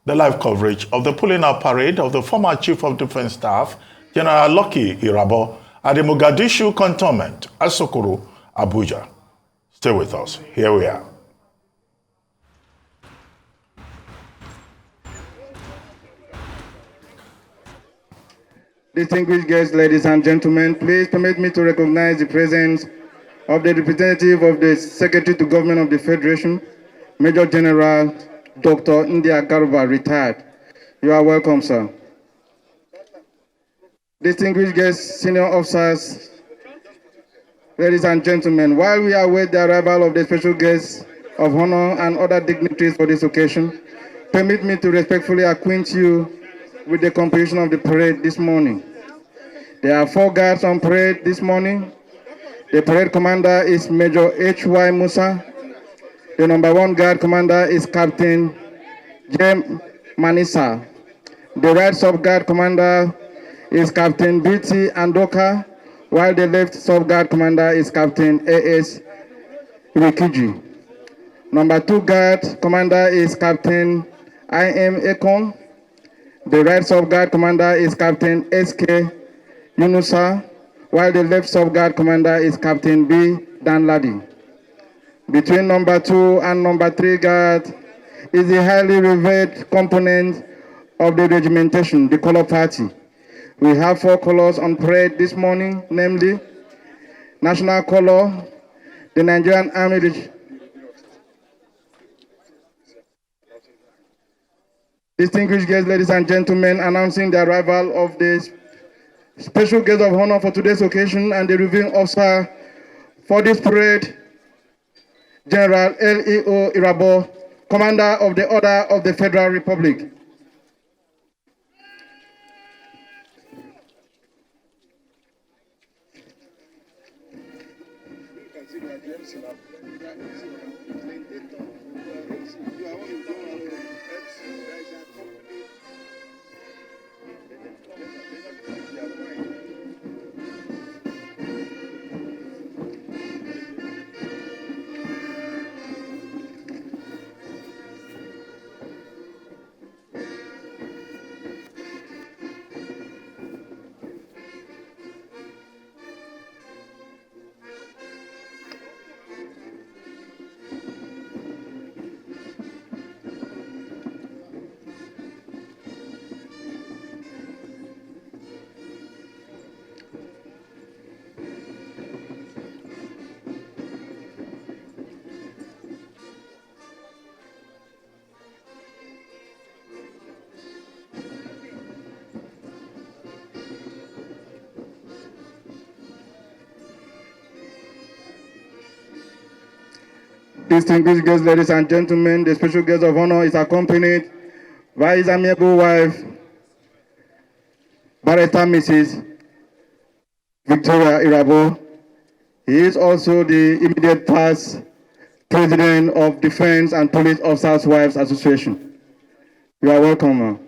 The live coverage of the pulling out parade of the former Chief of Defense Staff, General Lucky Irabor, at the Mogadishu Cantonment at Sokoro, Abuja. Stay with us. Here we are. Distinguished guests, ladies and gentlemen, please permit me to recognize the presence of the representative of the Secretary to Government of the Federation, Major General Dr. India Garba, retired. You are welcome, sir. Distinguished guests, senior officers, ladies and gentlemen, while we await the arrival of the special guests of honor and other dignitaries for this occasion, permit me to respectfully acquaint you with the composition of the parade this morning. There are 4 guards on parade this morning. The parade commander is Major H.Y. Musa. The number 1 guard commander is Captain J. Manisa. The right sub-guard commander is Captain B.T. Andoka, while the left sub-guard commander is Captain A.S. Rikiji. Number 2 guard commander is Captain I.M. Ekon. The right sub-guard commander is Captain S.K. Yunusa, while the left sub-guard commander is Captain B. Danladi. Between number 2 and number 3 guard is the highly revered component of the regimentation, the color party. We have 4 colors on parade this morning, namely national color, the Nigerian Army. Distinguished guests, ladies and gentlemen, announcing the arrival of the special guest of honor for today's occasion and the reviewing officer for this parade, General L.E.O. Irabor, Commander of the Order of the Federal Republic. Distinguished guests, ladies and gentlemen, the special guest of honor is accompanied by his amiable wife, Barrister Mrs. Victoria Irabor. He is also the immediate past president of Defense and Police Officers' Wives Association. You are welcome, ma'am.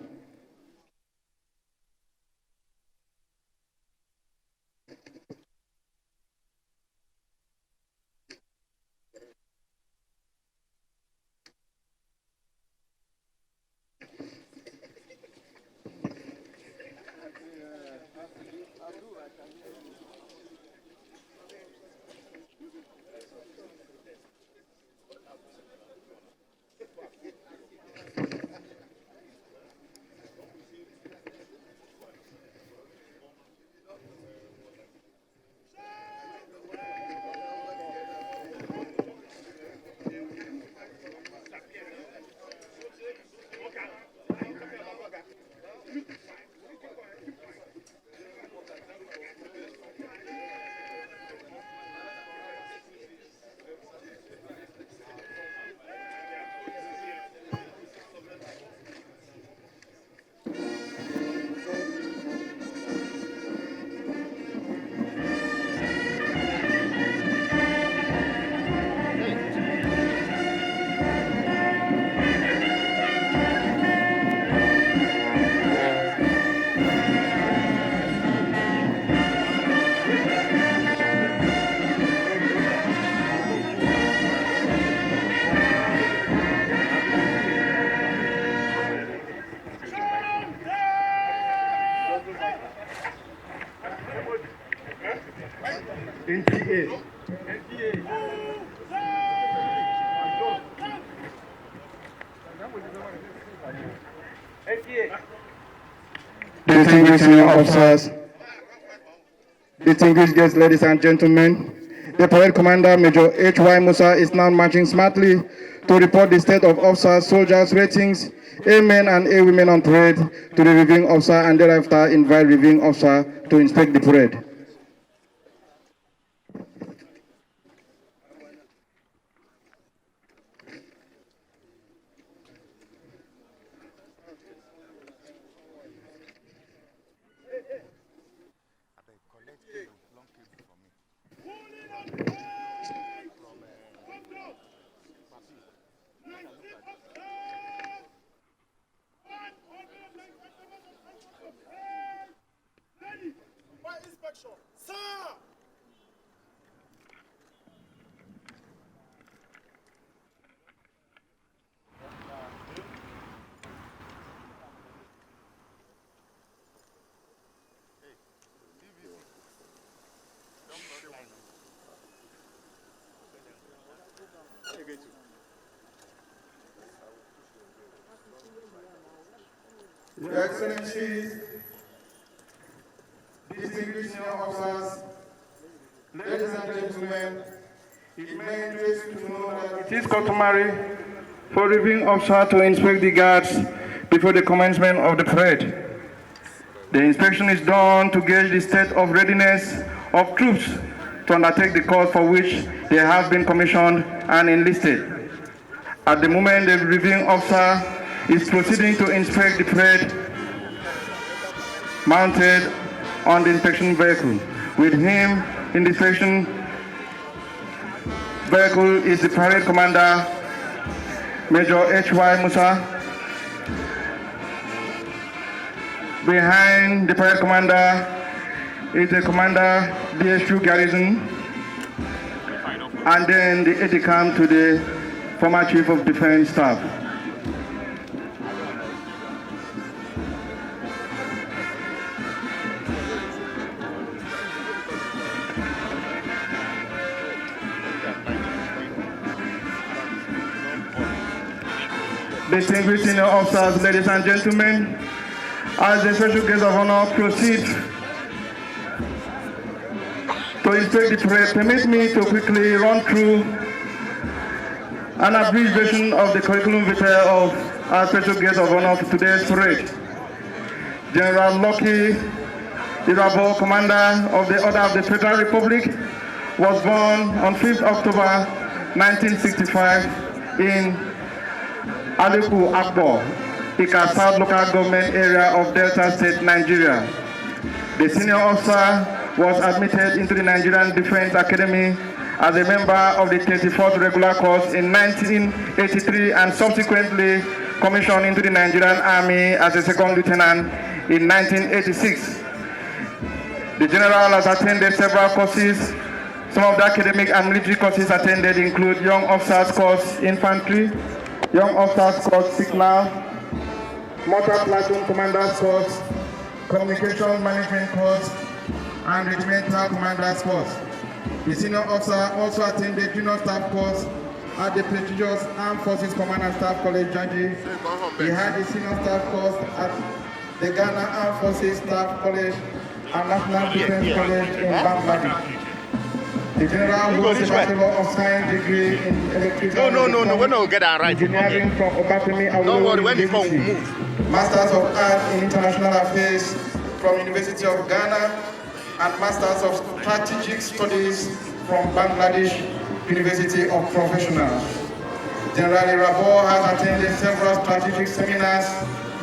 distinguished senior officers, distinguished guests, ladies and gentlemen, the parade commander, Major H.Y. Musa, is now marching smartly to report the state of officers, soldiers, ratings, A men and A women on parade to the reviewing officer, and thereafter invite reviewing officer to inspect the parade. Your Excellencies, distinguished senior officers, ladies and gentlemen, it may interest you to know that it is customary for reviewing officer to inspect the guards before the commencement of the parade. The inspection is done to gauge the state of readiness of troops to undertake the course for which they have been commissioned and enlisted. At the moment, the reviewing officer is proceeding to inspect the parade mounted on the inspection vehicle. With him in the inspection vehicle is the parade commander, Major H.Y. Musa. Behind the parade commander is the commander, DSU Garrison, and then the aide-de-camp to the former Chief of Defense Staff. Distinguished senior officers, ladies and gentlemen, as the special guest of honor proceeds to inspect the parade, permit me to quickly run through an abbreviation of the curriculum vitae of our special guest of honor for today's parade. General Lucky Irabor, Commander of the Order of the Federal Republic, was born on 5th October 1965 in Aliku Akbo, Ika South Local Government Area of Delta State, Nigeria. The senior officer was admitted into the Nigerian Defense Academy as a member of the 34th Regular Course in 1983 and subsequently commissioned into the Nigerian Army as a second lieutenant in 1986. The general has attended several courses. Some of the academic and military courses attended include Young Officers Course Infantry, Young Officers Course Signal, Motor Platoon Commanders Course, Communication Management Course, and Regimental Commanders Course. The senior officer also attended Junior Staff Course at the prestigious Armed Forces Command and Staff College, Janji. He had the senior staff course at the Ghana Armed Forces Staff College and National Defense College in Bangladesh. The general holds a Bachelor of Science degree in electrical No, we're not get that right. engineering from Obafemi Don't worry, Awolowo when the phone will University. move. Masters of Arts in International Affairs from University of Ghana and Masters of Strategic Studies from Bangladesh University of Professionals. General Irabor has attended several strategic seminars,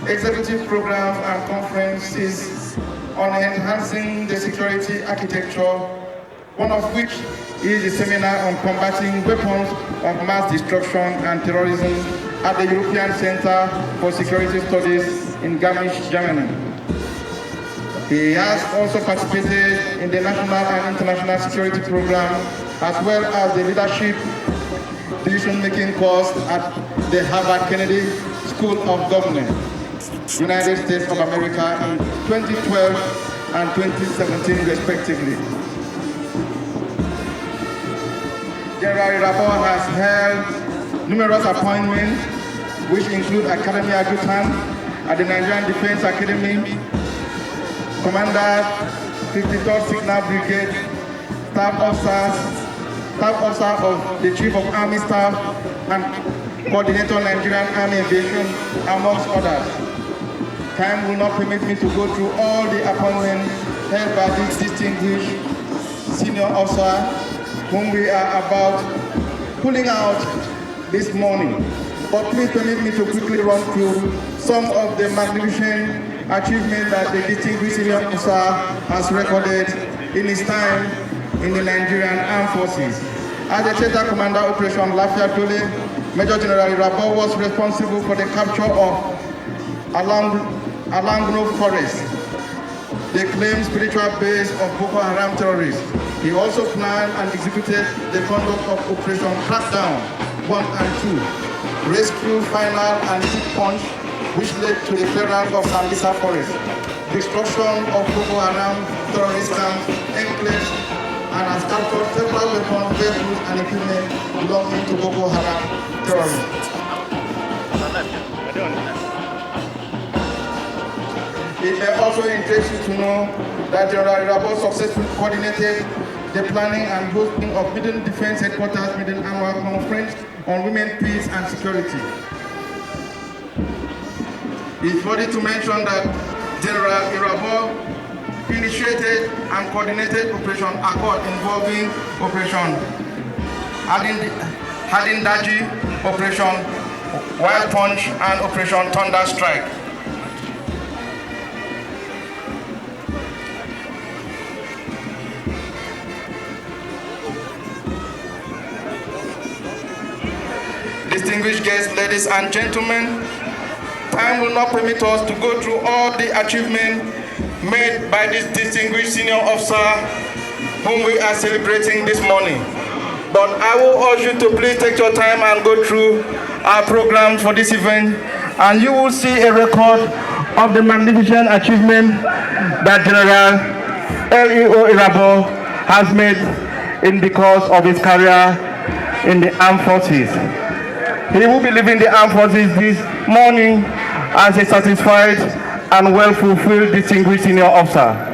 executive programs and conferences on enhancing the security architecture, one of which is the seminar on combating weapons of mass destruction and terrorism at the European Center for Security Studies in Garmisch, Germany. He has also participated in the national and international security program, as well as the leadership decision-making course at the Harvard Kennedy School of Government, United States of America in 2012 and 2017 respectively. General Irabor has held numerous appointments, which include Academy Adjutant at the Nigerian Defense Academy, Commander, 53rd Signal Brigade, Staff Officer of the Chief of Army Staff, and Coordinator Nigerian Army Aviation, amongst others. Time will not permit me to go through all the appointments held by this distinguished senior officer whom we are about pulling out this morning. But please permit me to quickly run through some of the magnificent achievements that the distinguished senior officer has recorded in his time in the Nigerian Armed Forces. As the Theater Commander Operation Lafayette Dole, Major General Irabor was responsible for the capture of Alangno Forest, the claimed spiritual base of Boko Haram terrorists. He also planned and executed the conduct of Operation Crackdown 1 and 2, Rescue Final and Hit Punch, which led to the clearance of Sambisa Forest, destruction of Boko Haram terrorist camps, enclaves, and has captured several weapons, vehicles, and equipment belonging to Boko Haram terrorists. It may also interest you to know that General Irabor successfully coordinated the planning and hosting of Middle Defense Headquarters Middle Annual Conference on Women, Peace and Security. It's worthy to mention that General Irabor initiated and coordinated Operation Accord involving Operation Hadindaji, Operation Wild Punch, and Operation Thunder Strike. Distinguished guests, ladies and gentlemen, time will not permit us to go through all the achievements made by this distinguished senior officer whom we are celebrating this morning. But I will urge you to please take your time and go through our program for this event, and you will see a record of the magnificent achievement that General L.E.O. Irabor has made in the course of his career in the armed forces. He will be leaving the armed forces this morning as a satisfied and well-fulfilled distinguished senior officer.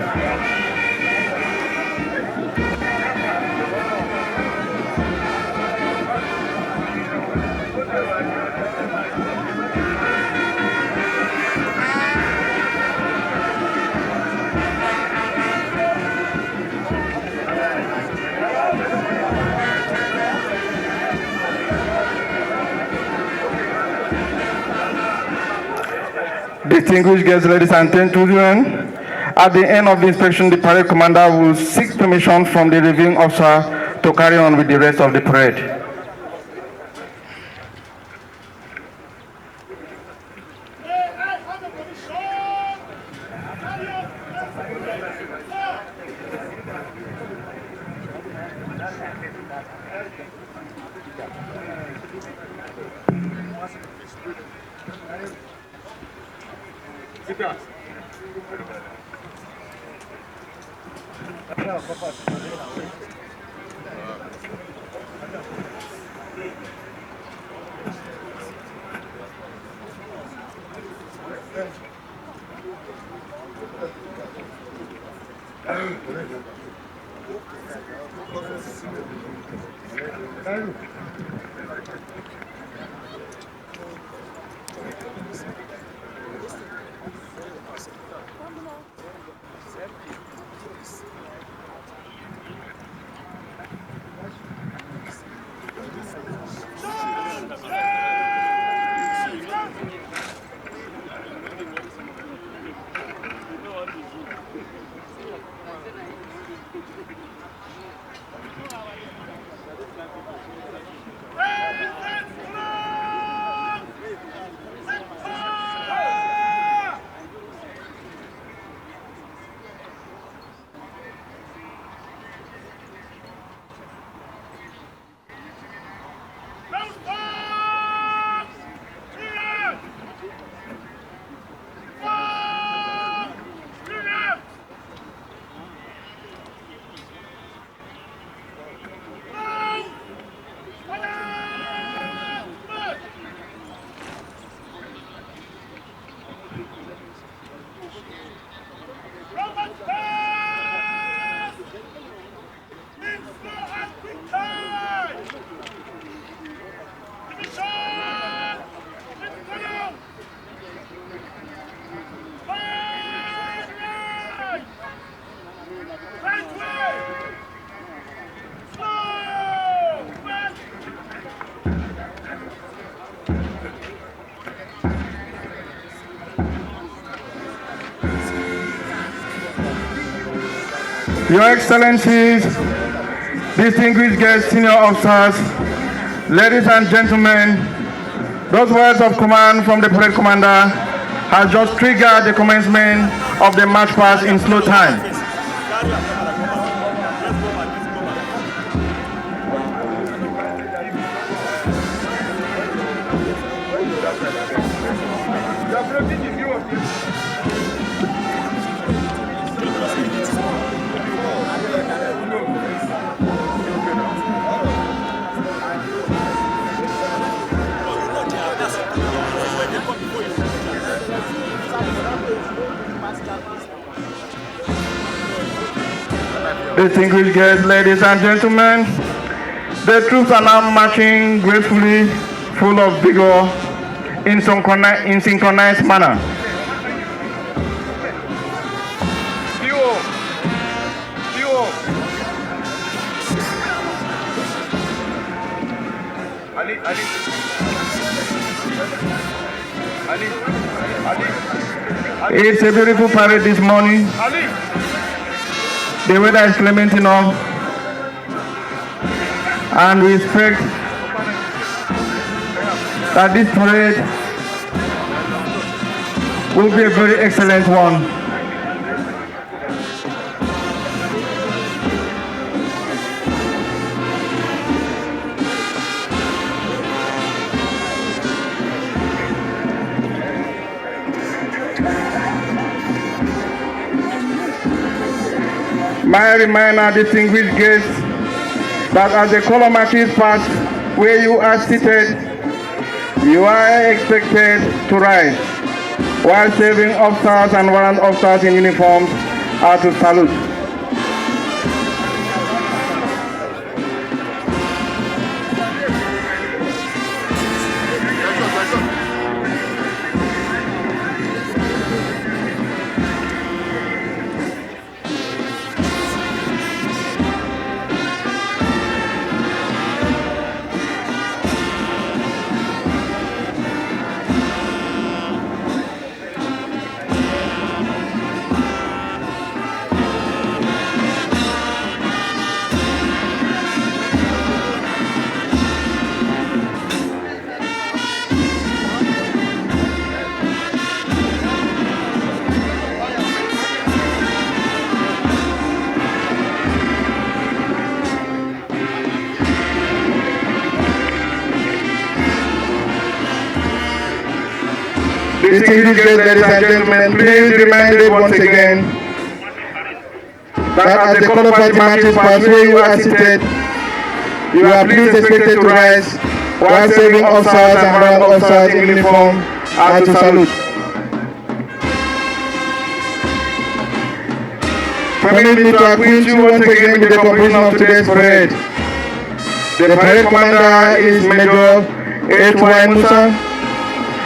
Distinguished guests, ladies and gentlemen, at the end of the inspection, the parade commander will seek permission from the reviewing officer to carry on with the rest of the parade. Your Excellencies, distinguished guests, senior officers, ladies and gentlemen, those words of command from the parade commander has just triggered the commencement of the march past in slow time. Distinguished guests, ladies and gentlemen, the troops are now marching gracefully, full of vigor, in synchronized manner. It's a beautiful parade this morning. The weather is clement enough, and we expect that this parade will be a very excellent one. My reminder, distinguished guests, that as the color marches past where you are seated, you are expected to rise, while serving officers and warrant officers in uniforms are to salute. Distinguished guests, ladies and gentlemen, please be reminded once again that as the color party marches past where you are seated, you are please expected to rise, while serving officers and warrant officers in uniform are to salute. Permit me to acquaint you once again with the conclusion of today's parade. The parade commander is Major H.Y. Musa.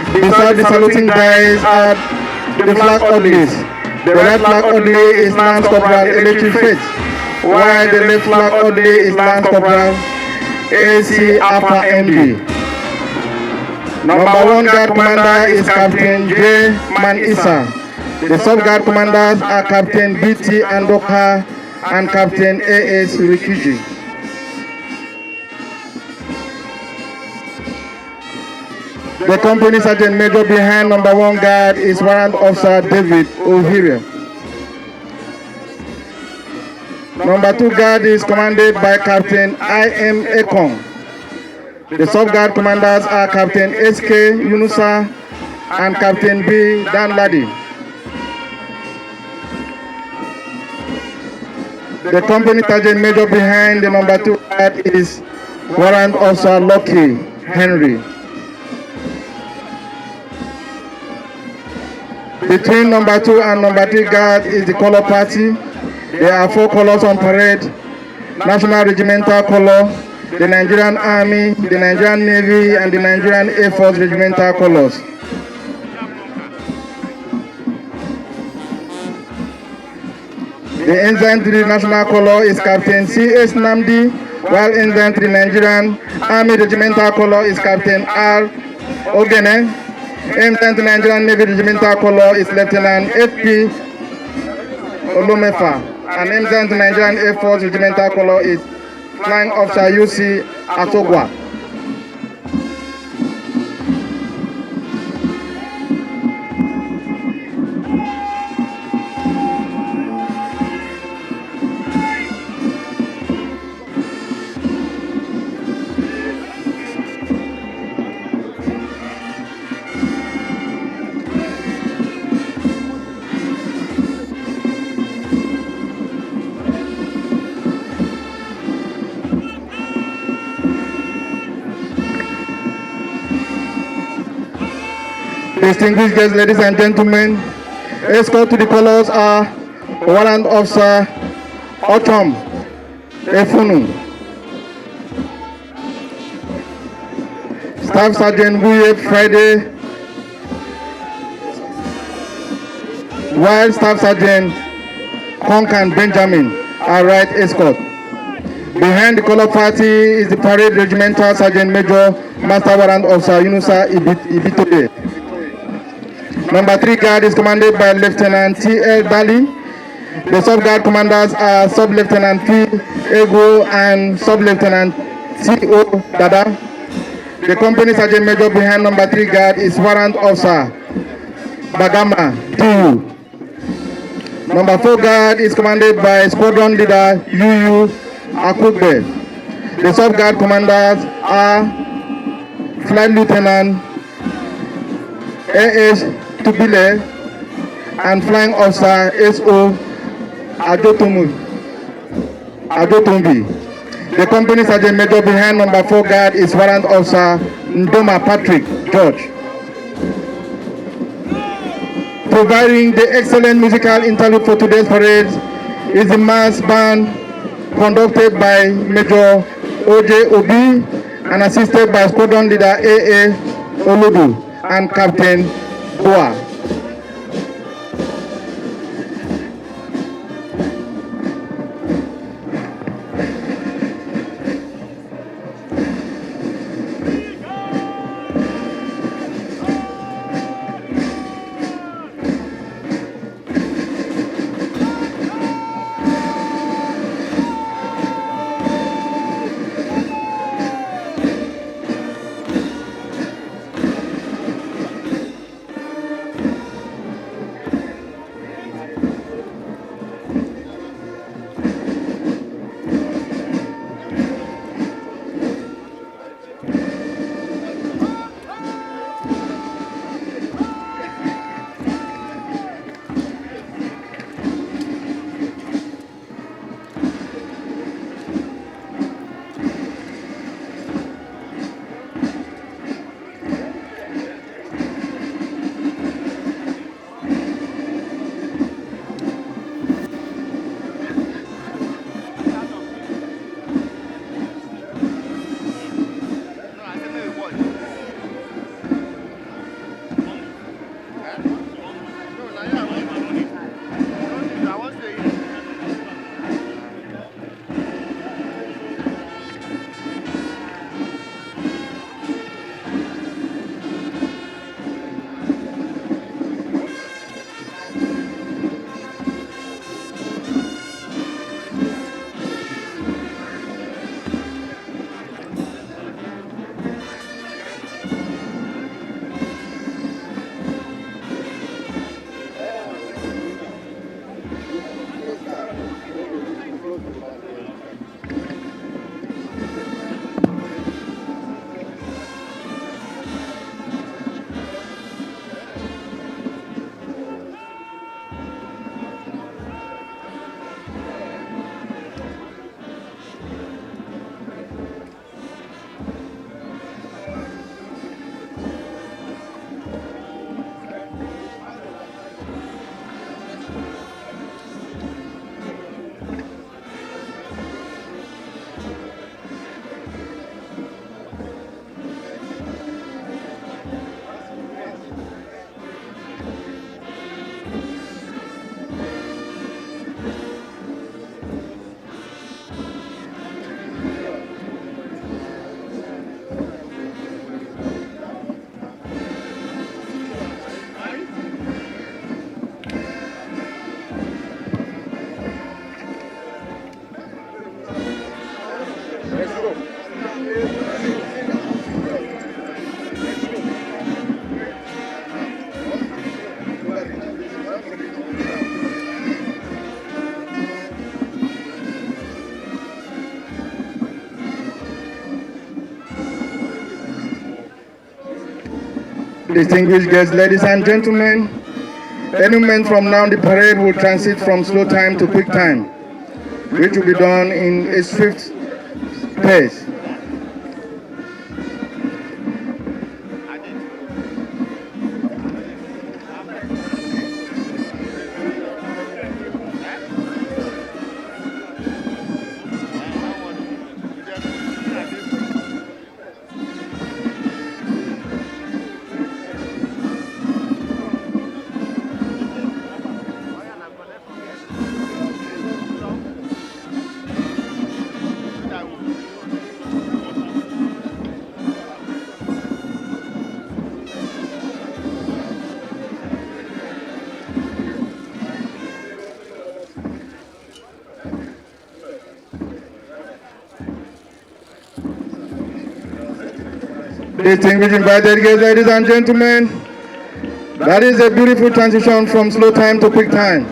Beside the saluting dice are the flag orderlies. The right flag orderly is Lance Corporal Electric Faith, while the left flag orderly is Lance Corporal AC Alpha MD. Number 1 guard commander is Captain J. Man Issa. The sub-guard commanders are Captain B.T. Andoka and Captain A.S. Rikiji. The company sergeant major behind number 1 guard is Warrant Officer David O'Hire. Number 2 guard is commanded by Captain I.M. Ekong. The sub-guard commanders are Captain S.K. Yunusa and Captain B. Danladi. The company sergeant major behind the number 2 guard is Warrant Officer Lucky Henry. Between number 2 and number 3 guard is the color party. There are 4 colors on parade: National Regimental Color, the Nigerian Army, the Nigerian Navy, and the Nigerian Air Force Regimental Colors. The infantry national color is Captain C.S. Namdi, while infantry Nigerian Army regimental color is Captain R. Ogene. Infantry Nigerian Navy regimental color is Lieutenant F.P. Olomefa. and ensign to Nigerian Air Force regimental color is Flying Officer UC Asogwa. Distinguished guests, ladies and gentlemen, escort to the colors are Warrant Officer Ochom Efunu, Staff Sergeant Wuye Friday, while Staff Sergeant Konkan Benjamin are right escort. Behind the color party is the Parade Regimental Sergeant Major Master Warrant Officer Yunusa Ibitoye. Number 3 guard is commanded by Lieutenant T.L. Dali. The sub-guard commanders are Sub-Lieutenant P. Ego and Sub-Lieutenant C.O. Dada. The company sergeant major behind number 3 guard is Warrant Officer Bagama D.U. Number 4 guard is commanded by Squadron Leader U.U. Akugbe. The sub-guard commanders are Flight Lieutenant A.H. Tubile and Flying Officer S.O. Ajotumbi. The company sergeant major behind number 4 guard is Warrant Officer Ndoma Patrick George. Providing the excellent musical interlude for today's parade is the mass band conducted by Major O.J. Obi and assisted by Squadron Leader A.A. Oludu and Captain Boa. Distinguished guests, ladies and gentlemen, any moment from now the parade will transit from slow time to quick time, which will be done in a swift pace. Distinguished invited guests, ladies and gentlemen, that is a beautiful transition from slow time to quick time.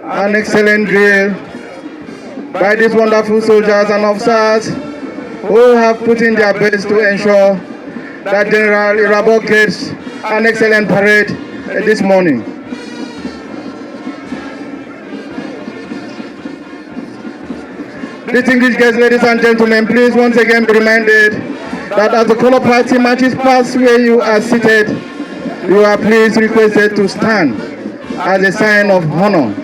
An excellent drill by these wonderful soldiers and officers who have put in their best to ensure that General Irabor gets an excellent parade this morning. Distinguished guests, ladies and gentlemen, please once again be reminded that as the color party marches past where you are seated, you are please requested to stand as a sign of honor.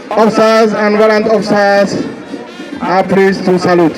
Officers and warrant officers are pleased to salute.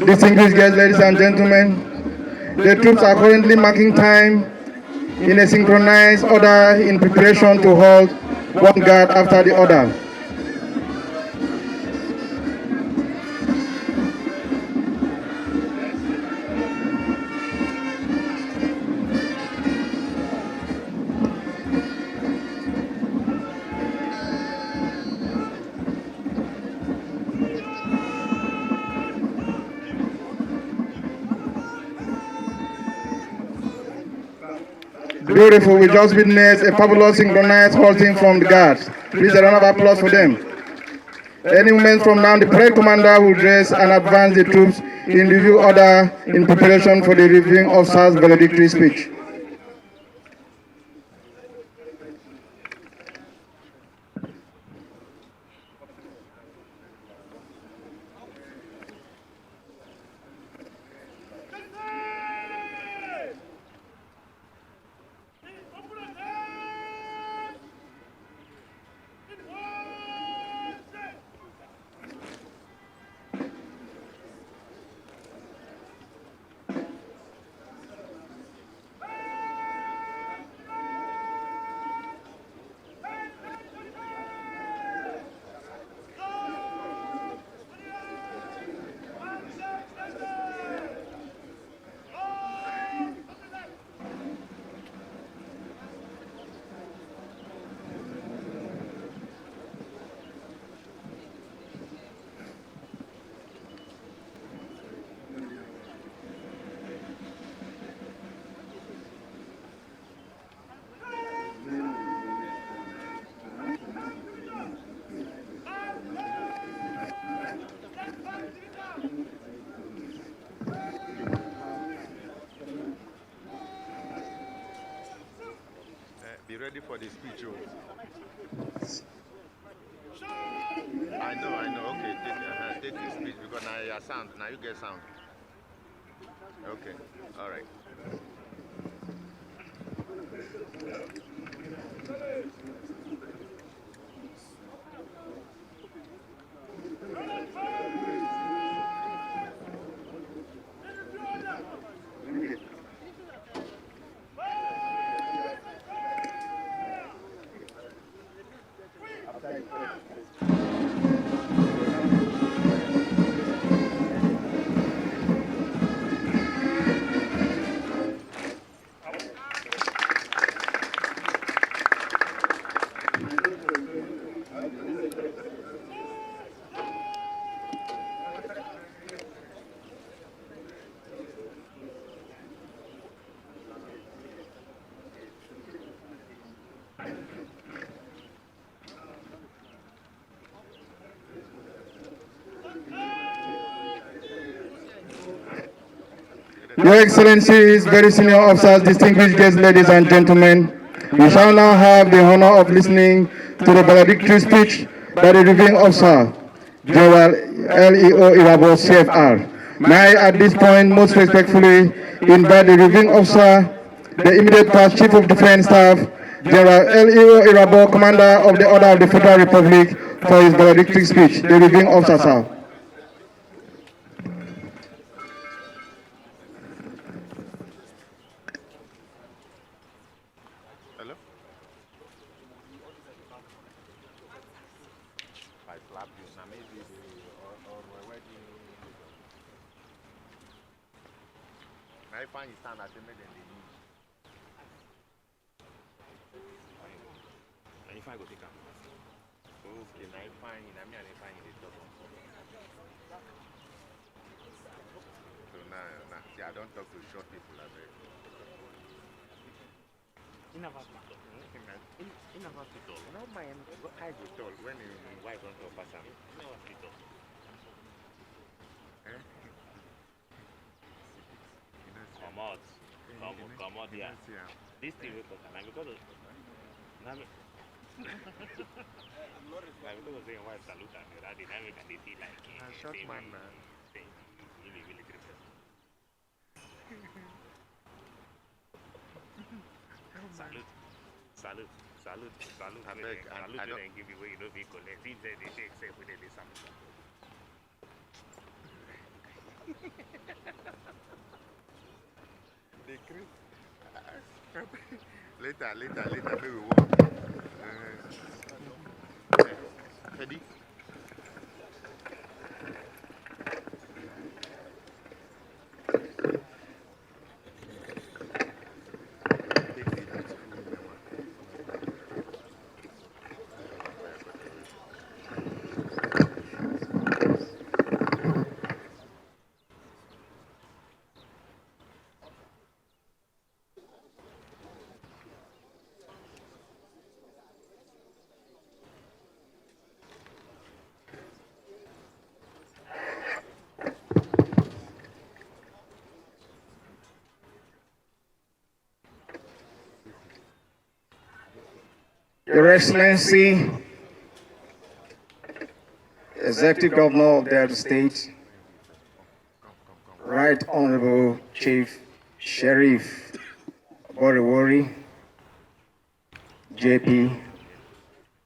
distinguished guests, ladies and gentlemen, the troops are currently marking time in a synchronized order in preparation to hold one guard after the other. Beautiful, we just witnessed a fabulous synchronized halting from the guards. Please a round of applause for them. Any moment from now, the parade commander will dress and advance the troops in review order in preparation for the reviewing officer's valedictory speech. Be ready for the speech. I know. Okay, take the speech because now your sound. Now you get sound. Okay, all right. Your Excellencies, very senior officers, distinguished guests, ladies and gentlemen, we shall now have the honor of listening to the valedictory speech by the reviewing officer, General LEO Irabor, CFR. May I at this point most respectfully invite the reviewing officer, the immediate past Chief of Defense Staff, General LEO Irabor, Commander of the Order of the Federal Republic, for his valedictory speech. The reviewing officer, sir. Hello? I slapped you. Now maybe or wedding. I find you stand at the middle in the news. And if I go take a okay, now I find you. I mean, I find you the top. So now, see, I don't talk to short people like that. In about to talk. In about to talk. No, man, I go talk when you wife don't talk person. In about to talk. Come out. Come out here. This thing we talk. Now because of now because of saying wife salute and that dynamic and they feel like short man, man. Really great. Salute. I beg, I don't give you way you know be collect. If they shake say we dey salute. Later, maybe we won't. Ready? Your Excellency, Executive Governor of Delta State, Right Honorable Chief Sheriff Boriwori, JP,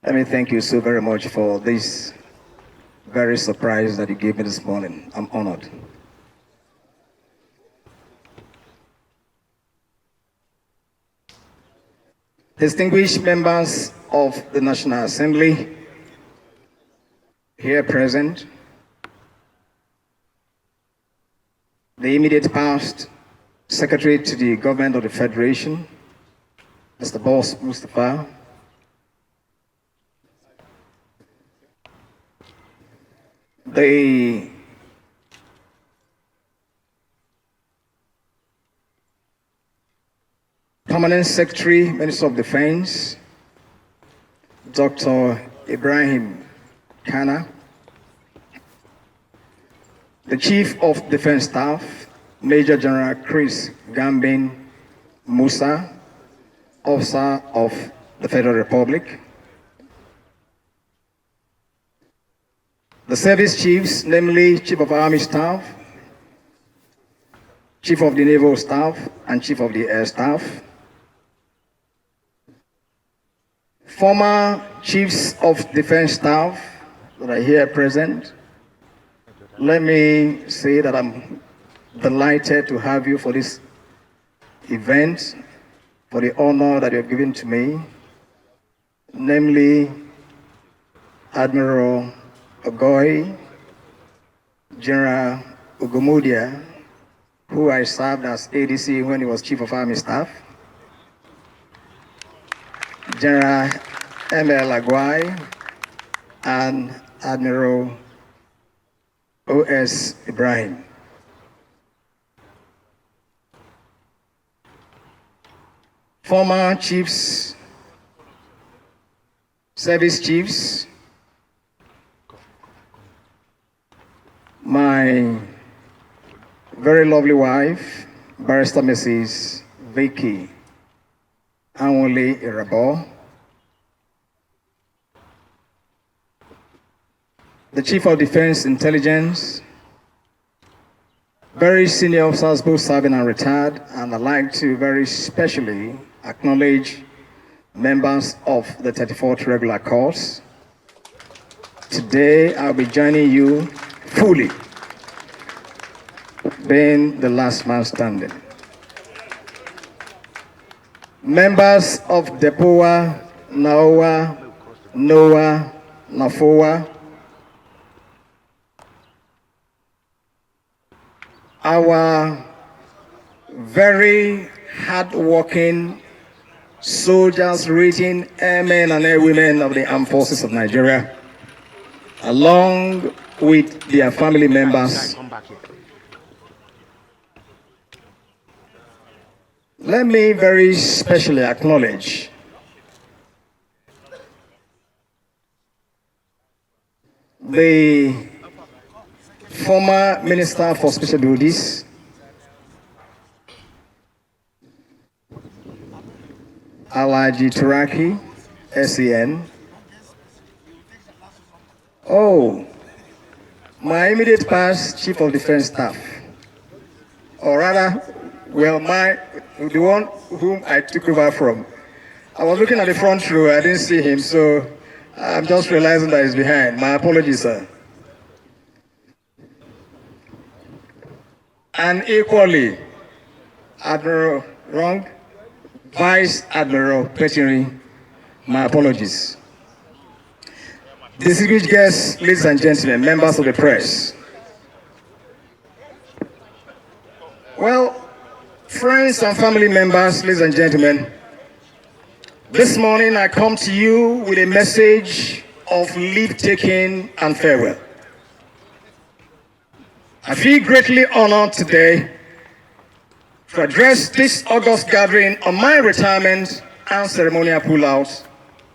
let me thank you so very much for this very surprise that you gave me this morning. I'm honored. Distinguished members of the National Assembly here present, the immediate past Secretary to the Government of the Federation, Mr. Boss Mustafa, the Permanent Secretary, Minister of Defense, Dr. Ibrahim Kana, the Chief of Defense Staff, Major General Chris Gambin Musa, Officer of the Federal Republic, the service chiefs, namely Chief of Army Staff, Chief of the Naval Staff, and Chief of the Air Staff, former Chiefs of Defense Staff that are here present. Let me say that I'm delighted to have you for this event, for the honor that you have given to me, namely Admiral Ogoy, General Ugomudia, who I served as ADC when he was Chief of Army Staff, General M.L. Aguay, and Admiral O.S. Ibrahim. Former chiefs, service chiefs, my very lovely wife, Barrister Mrs. Vicky Anwole Irabor, the Chief of Defense Intelligence, very senior officers, both serving and retired, and I'd like to very specially acknowledge members of the 34th Regular Course. Today, I'll be joining you fully, being the last man standing. Members of Depoa, Naoa, Noah, Nafoa, our very hard-working soldiers, rating airmen and airwomen of the Armed Forces of Nigeria, along with their family members. Let me very specially acknowledge the former Minister for Special Duties, Alaji Turaki, SEN. Oh, my immediate past Chief of Defense Staff, or rather, well, the one whom I took over from. I was looking at the front row, I didn't see him, so I'm just realizing that he's behind. My apologies, sir. and equally Admiral Wrong, Vice Admiral Petrie, my apologies. Distinguished guests, ladies and gentlemen, members of the press. Well, friends and family members, ladies and gentlemen, this morning I come to you with a message of leave-taking and farewell. I feel greatly honored today to address this August gathering on my retirement and ceremonial pullout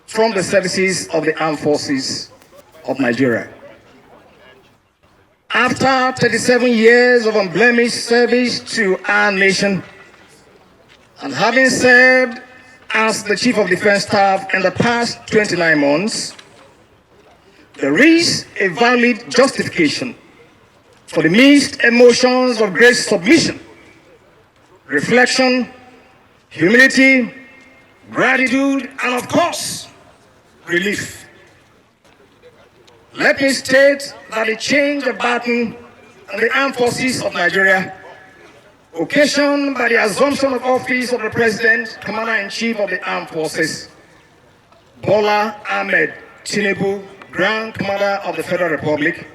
from the services of the Armed Forces of Nigeria. After 37 years of unblemished service to our nation, and having served as the Chief of Defense Staff in the past 29 months, there is a valid justification for the mixed emotions of great submission, reflection, humility, gratitude, and of course, relief. Let me state that the change of baton in the Armed Forces of Nigeria, occasioned by the assumption of office of the President, Commander-in-Chief of the Armed Forces, Bola Ahmed Tinubu, Grand Commander of the Federal Republic,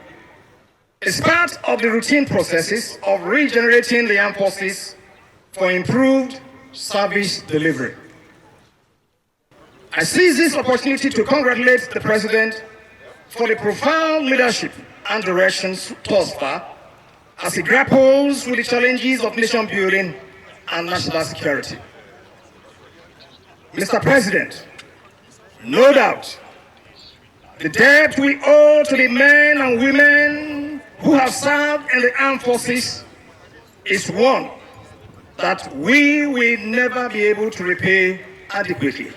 is part of the routine processes of regenerating the Armed Forces for improved service delivery. I seize this opportunity to congratulate the President for the profound leadership and directions thus far as he grapples with the challenges of nation building and national security. Mr. President, no doubt, the debt we owe to the men and women who have served in the armed forces is one that we will never be able to repay adequately.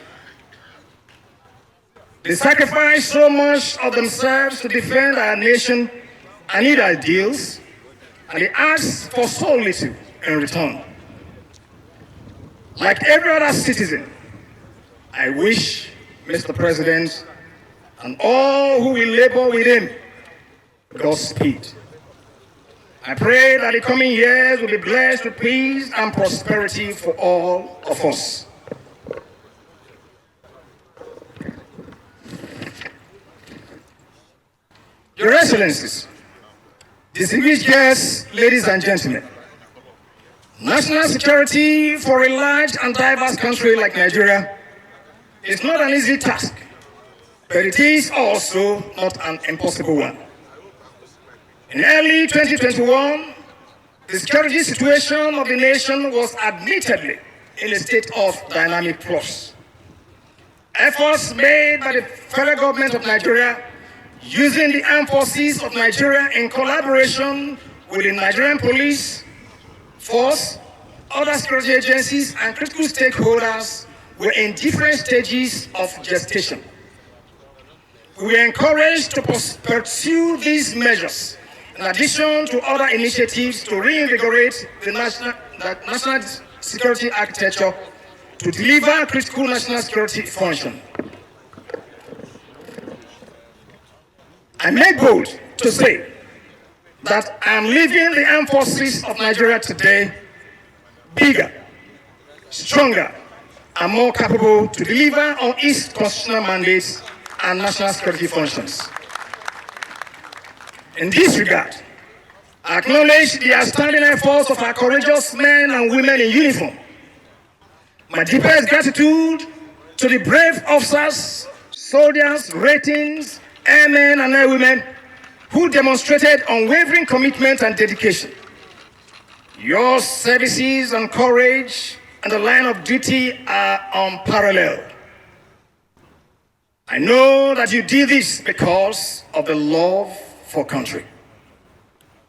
They sacrifice so much of themselves to defend our nation and its ideals, and they ask for so little in return. Like every other citizen, I wish Mr. President and all who will labor with him Godspeed. I pray that the coming years will be blessed with peace and prosperity for all of us. Your Excellencies, distinguished guests, ladies and gentlemen, national security for a large and diverse country like Nigeria is not an easy task, but it is also not an impossible one. In early 2021, the security situation of the nation was admittedly in a state of dynamic flux. Efforts made by the federal government of Nigeria using the Armed Forces of Nigeria in collaboration with the Nigerian Police Force, other security agencies, and critical stakeholders were in different stages of gestation. We were encouraged to pursue these measures in addition to other initiatives to reinvigorate the national security architecture to deliver critical national security function. I make bold to say that I am leaving the Armed Forces of Nigeria today bigger, stronger, and more capable to deliver on its constitutional mandates and national security functions. In this regard, I acknowledge the outstanding efforts of our courageous men and women in uniform. My deepest gratitude to the brave officers, soldiers, ratings, airmen and airwomen who demonstrated unwavering commitment and dedication. Your services and courage and the line of duty are unparalleled. I know that you did this because of the love for country.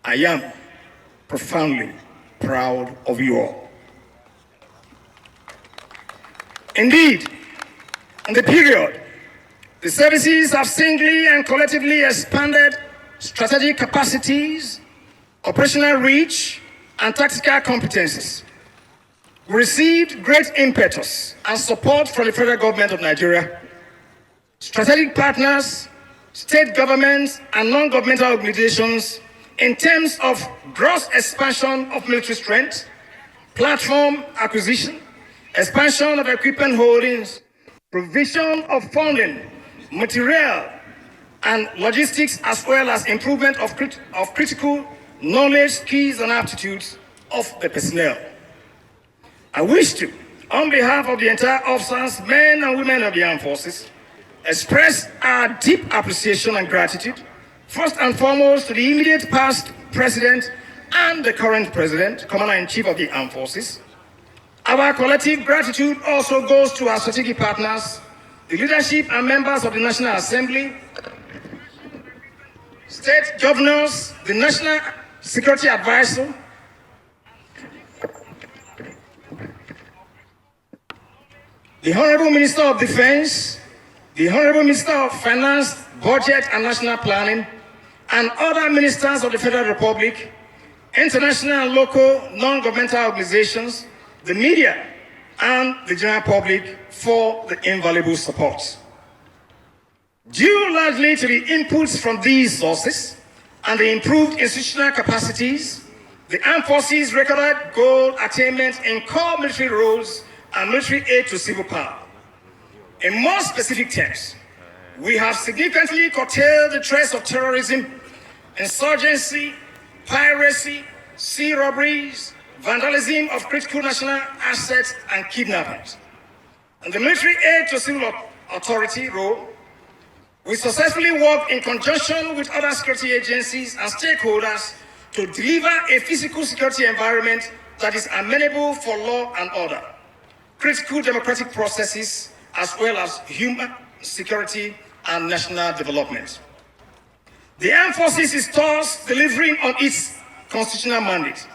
I am profoundly proud of you all. Indeed, in the period, the services have singly and collectively expanded strategic capacities, operational reach, and tactical competencies. We received great impetus and support from the federal government of Nigeria, strategic partners, state governments, and non-governmental organizations in terms of gross expansion of military strength, platform acquisition, expansion of equipment holdings, provision of funding, material, and logistics, as well as improvement of critical knowledge, skills, and aptitudes of the personnel. I wish to, on behalf of the entire officers, men and women of the armed forces, express our deep appreciation and gratitude, first and foremost to the immediate past president and the current president, Commander-in-Chief of the Armed Forces. Our collective gratitude also goes to our strategic partners, the leadership and members of the National Assembly, state governors, the National Security Advisor, the Honorable Minister of Defense, the Honorable Minister of Finance, Budget and National Planning, and other ministers of the Federal Republic, international and local non-governmental organizations, the media, and the general public for the invaluable support. Due largely to the inputs from these sources and the improved institutional capacities, the armed forces recorded goal attainment in core military roles and military aid to civil power. In more specific terms, we have significantly curtailed the threats of terrorism, insurgency, piracy, sea robberies, vandalism of critical national assets, and kidnappings. In the military aid to civil authority role, we successfully worked in conjunction with other security agencies and stakeholders to deliver a physical security environment that is amenable for law and order, critical democratic processes, as well as human security and national development. The armed forces is thus delivering on its constitutional mandate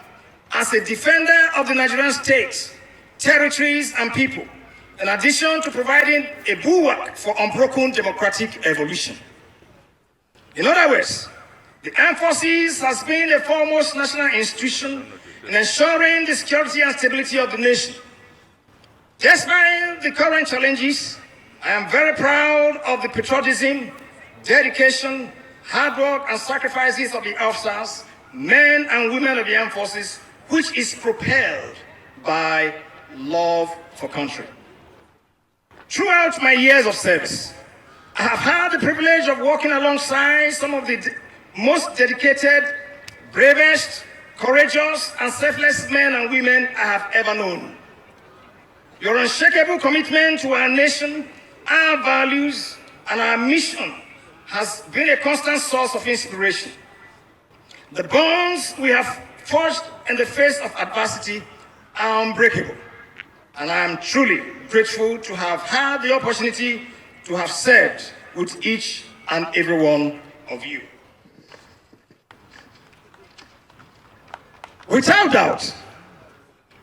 as a defender of the Nigerian state, territories, and people, in addition to providing a bulwark for unbroken democratic evolution. In other words, the armed forces has been a foremost national institution in ensuring the security and stability of the nation. Despite the current challenges, I am very proud of the patriotism, dedication, hard work, and sacrifices of the officers, men and women of the armed forces, which is propelled by love for country. Throughout my years of service, I have had the privilege of working alongside some of the most dedicated, bravest, courageous, and selfless men and women I have ever known. Your unshakable commitment to our nation, our values, and our mission has been a constant source of inspiration. The bonds we have forged in the face of adversity are unbreakable, and I am truly grateful to have had the opportunity to have served with each and every one of you. Without doubt,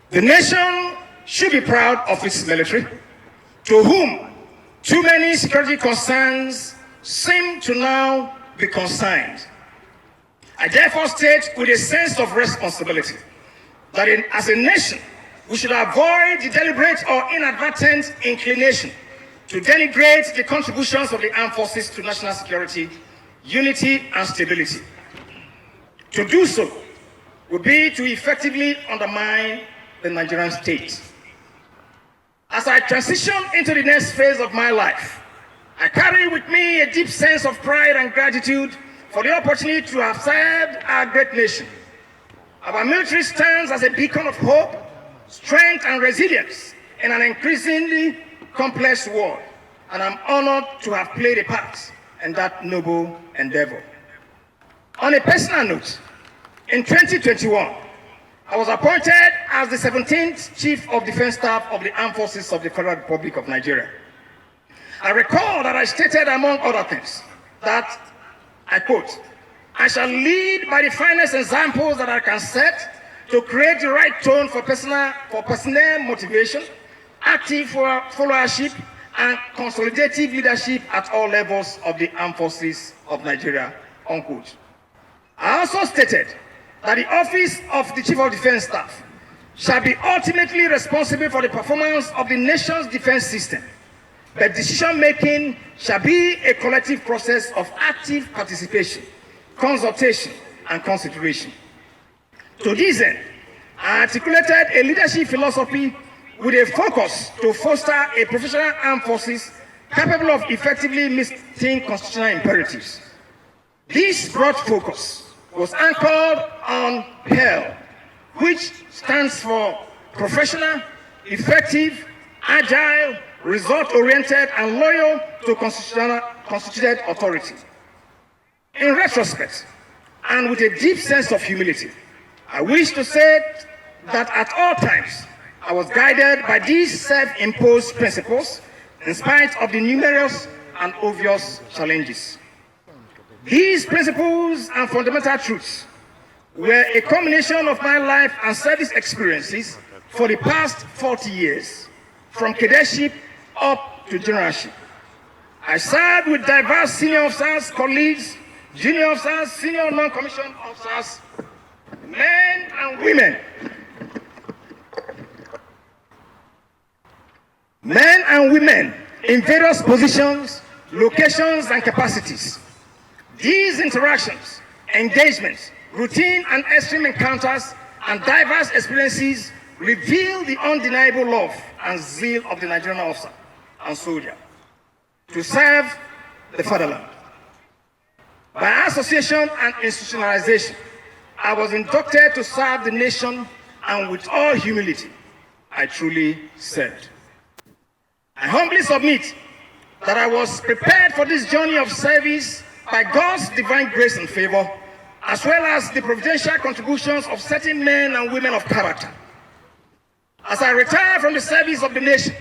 the nation should be proud of its military, to whom too many security concerns seem to now be consigned. I therefore state with a sense of responsibility that as a nation, we should avoid the deliberate or inadvertent inclination to denigrate the contributions of the armed forces to national security, unity, and stability. To do so would be to effectively undermine the Nigerian state. As I transition into the next phase of my life, I carry with me a deep sense of pride and gratitude for the opportunity to have served our great nation. Our military stands as a beacon of hope, strength, and resilience in an increasingly complex world, and I'm honored to have played a part in that noble endeavor. On a personal note, in 2021, I was appointed as the 17th Chief of Defense Staff of the Armed Forces of the Federal Republic of Nigeria. I recall that I stated, among other things, that, I quote, "I shall lead by the finest examples that I can set to create the right tone for personnel motivation, active followership, and consolidative leadership at all levels of the Armed Forces of Nigeria," unquote. I also stated that the office of the Chief of Defense Staff shall be ultimately responsible for the performance of the nation's defense system, but decision-making shall be a collective process of active participation, consultation, and consideration. To this end, I articulated a leadership philosophy with a focus to foster a professional armed forces capable of effectively meeting constitutional imperatives. This broad focus was anchored on PEL, which stands for professional, effective, agile, result-oriented, and loyal to constituted authority. In retrospect, and with a deep sense of humility, I wish to say that at all times, I was guided by these self-imposed principles in spite of the numerous and obvious challenges. These principles and fundamental truths were a combination of my life and service experiences for the past 40 years, from cadetship up to generalship. I served with diverse senior officers, colleagues, junior officers, senior non-commissioned officers, men and women. Men and women in various positions, locations, and capacities. These interactions, engagements, routine and extreme encounters, and diverse experiences reveal the undeniable love and zeal of the Nigerian officer and soldier to serve the fatherland. By association and institutionalization, I was inducted to serve the nation, and with all humility, I truly served. I humbly submit that I was prepared for this journey of service by God's divine grace and favor, as well as the providential contributions of certain men and women of character. As I retire from the service of the nation,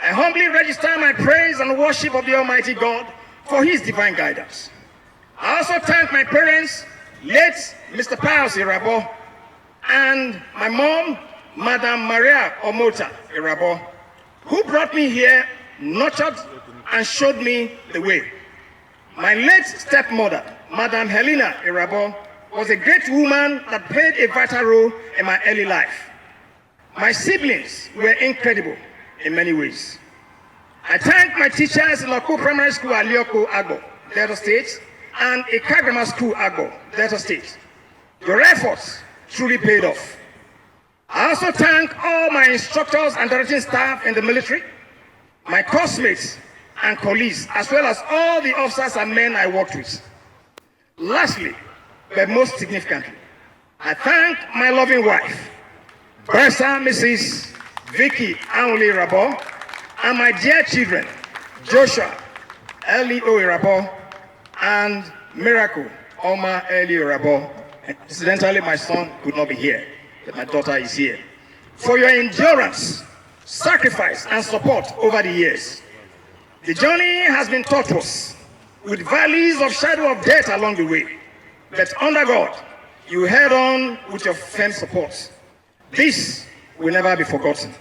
I humbly register my praise and worship of the Almighty God for His divine guidance. I also thank my parents, late Mr. Pius Irabor, and my mom, Madam Maria Omota Irabor, who brought me here, nurtured, and showed me the way. My late stepmother, Madam Helena Irabor, was a great woman that played a vital role in my early life. My siblings were incredible in many ways. I thank my teachers in Loko Primary School, Alioko, Agbo, Delta State, and Ika Grammar School, Agbo, Delta State. Your efforts truly paid off. I also thank all my instructors and directing staff in the military, my classmates and colleagues, as well as all the officers and men I worked with. Lastly, but most significantly, I thank my loving wife, Bertha Mrs. Vicky Anuli Irabor, and my dear children, Joshua Eli O. Irabor and Miracle Oma Eli Irabor. Incidentally, my son could not be here, but my daughter is here. For your endurance, sacrifice, and support over the years. The journey has been tortuous, with valleys of shadow of death along the way. But under God, you held on with your firm support. This will never be forgotten.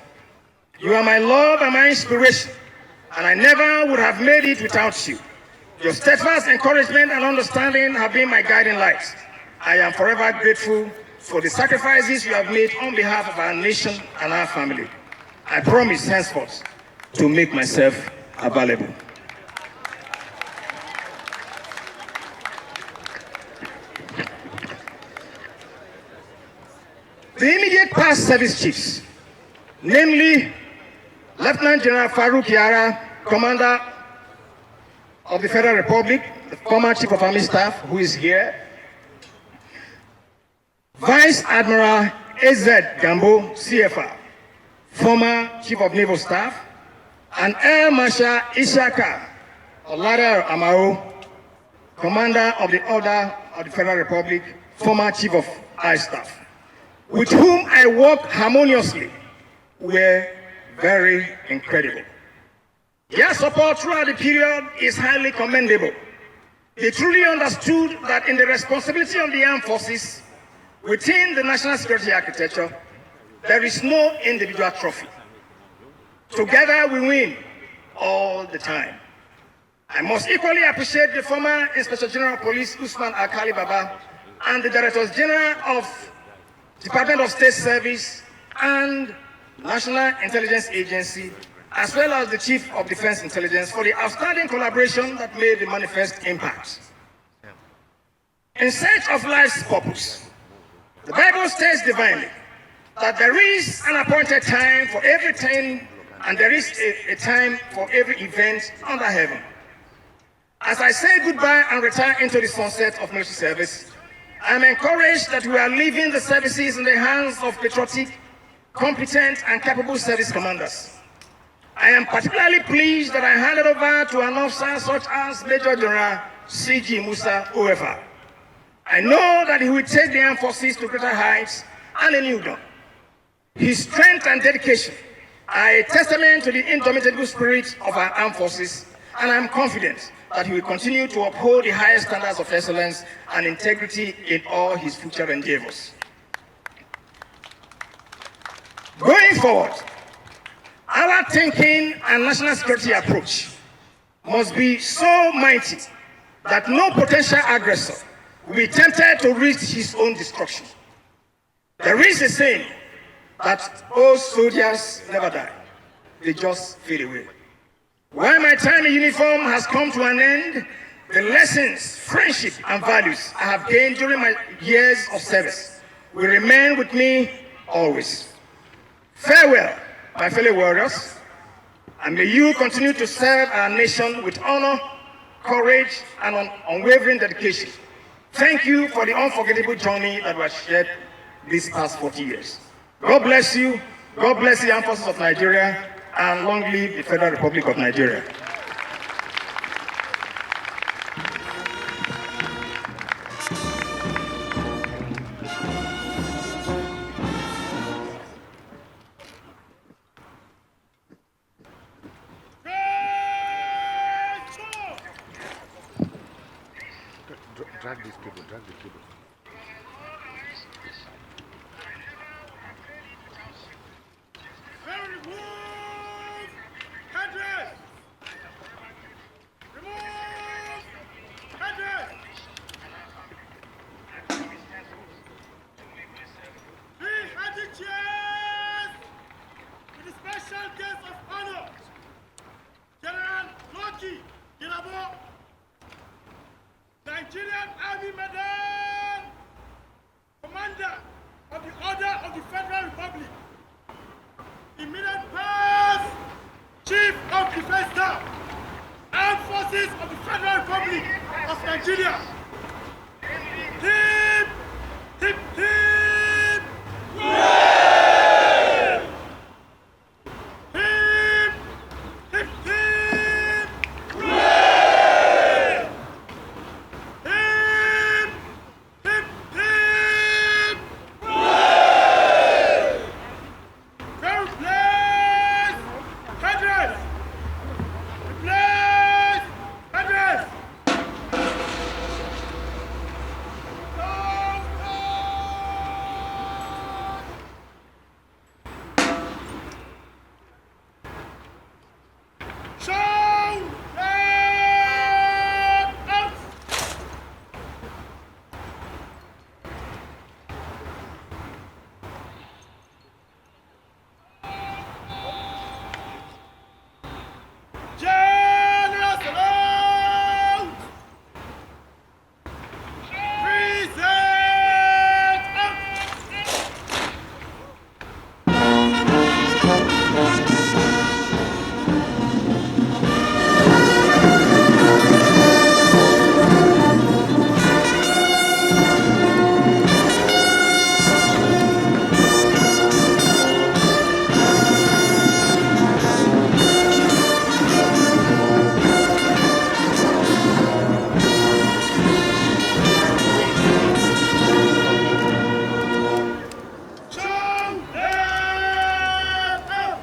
You are my love and my inspiration, and I never would have made it without you. Your steadfast encouragement and understanding have been my guiding light. I am forever grateful for the sacrifices you have made on behalf of our nation and our family. I promise henceforth to make myself available. The immediate past service chiefs, namely Lieutenant General Farouk Yara, Commander of the Federal Republic, the former Chief of Army Staff, who is here, Vice Admiral A.Z. Gambo, CFR, former Chief of Naval Staff, and Air Marshal Ishaka Olada Amao, Commander of the Order of the Federal Republic, former Chief of Air Staff, with whom I worked harmoniously, were very incredible. Their support throughout the period is highly commendable. They truly understood that in the responsibility of the armed forces, within the national security architecture, there is no individual trophy. Together we win all the time. I must equally appreciate the former Inspector General of Police, Usman Akali Baba, and the Directors General of Department of State Service and National Intelligence Agency, as well as the Chief of Defense Intelligence, for the outstanding collaboration that made the manifest impact. in search of life's purpose. The Bible states divinely that there is an appointed time for everything and there is a time for every event under heaven. As I say goodbye and retire into the sunset of military service, I am encouraged that we are leaving the services in the hands of patriotic, competent, and capable service commanders. I am particularly pleased that I handed over to an officer such as Major General C.G. Musa OFR. I know that he will take the armed forces to greater heights and a new dawn. His strength and dedication are a testament to the indomitable spirit of our armed forces, and I am confident that he will continue to uphold the highest standards of excellence and integrity in all his future endeavors. Going forward, our thinking and national security approach must be so mighty that no potential aggressor will be tempted to reach his own destruction. There is a saying that old soldiers never die, they just fade away. While my time in uniform has come to an end, the lessons, friendship, and values I have gained during my years of service will remain with me always. Farewell, my fellow warriors, and may you continue to serve our nation with honor, courage, and unwavering dedication. Thank you for the unforgettable journey that was shared these past 40 years. God bless you, God bless the armed forces of Nigeria, and long live the Federal Republic of Nigeria. Drag this cable, drag the cable. Irabor, Nigerian Army Medal, Commander of the Order of the Federal Republic, immediate past Chief of Defense Staff, Armed Forces of the Federal Republic of Nigeria. Hip, hip, hip, hooray! Hip, hip, hip, hooray! Hip, hip, hip, hooray! Very blessed, cadres! Blessed, cadres! Show them out! General salute! Present out! Show them out!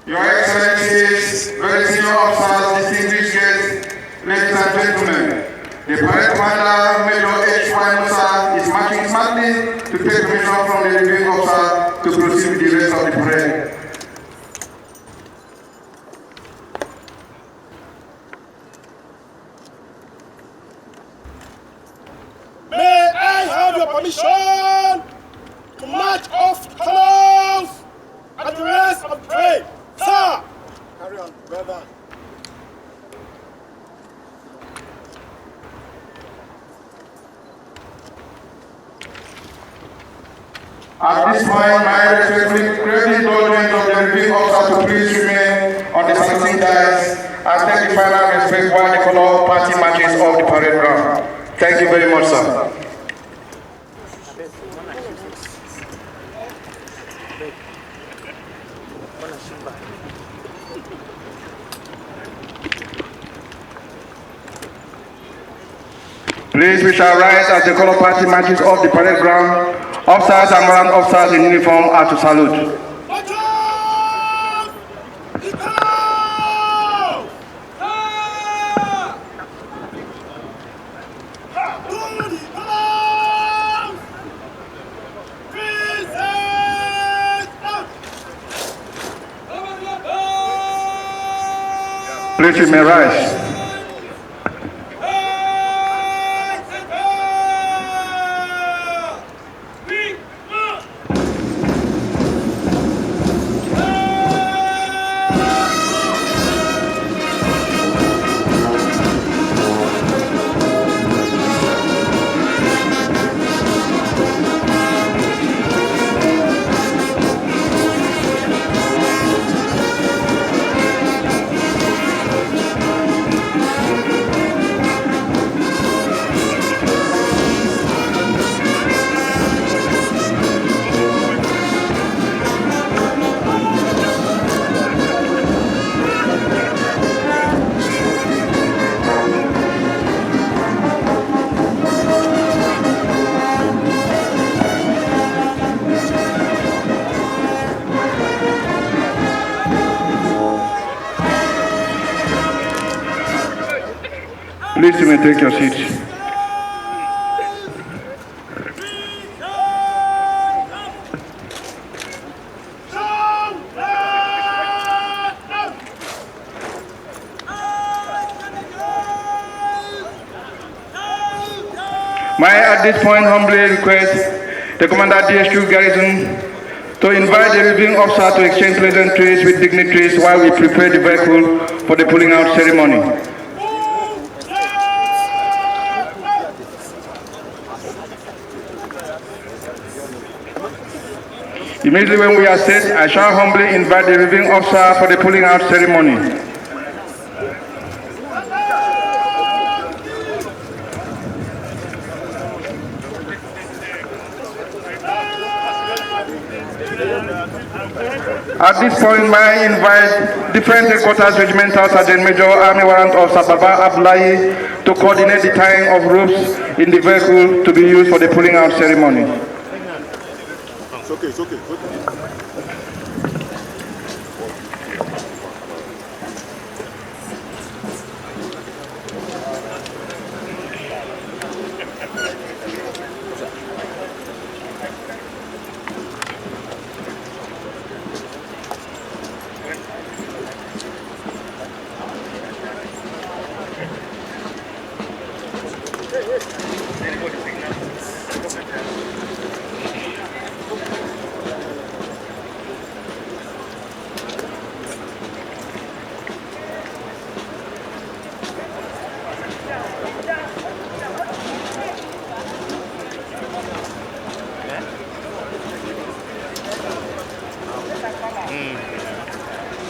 Your Excellencies, very senior officers, distinguished guests, ladies and gentlemen, the parade commander, Major H.Y. Musa, is marching smartly to take permission from the reviewing officer to proceed with the rest of the parade. May I have your permission to march off colors at the rest of the parade? Sir! Carry on, brother. this point, my respectfully indulgence of the reviewing officer to please remain on the saluting dais and take the final respect while the color party marches off the parade ground. Thank you very much, sir. Please, we shall rise as the color party marches off the parade ground. Officers and warrant officers in uniform are to salute. Please, you may rise. Please, you may take your seats. May I at this point humbly request the Commander DSQ Garrison to invite the reviewing officer to exchange pleasantries with dignitaries while we prepare the vehicle for the pulling out ceremony. Immediately when we are set, I shall humbly invite the reviewing officer for the pulling out ceremony. At this point, may I invite different headquarters regimental Sergeant Major Army Warrant Officer Baba Abdullahi to coordinate the tying of ropes in the vehicle to be used for the pulling out ceremony. It's okay, it's okay, it's okay.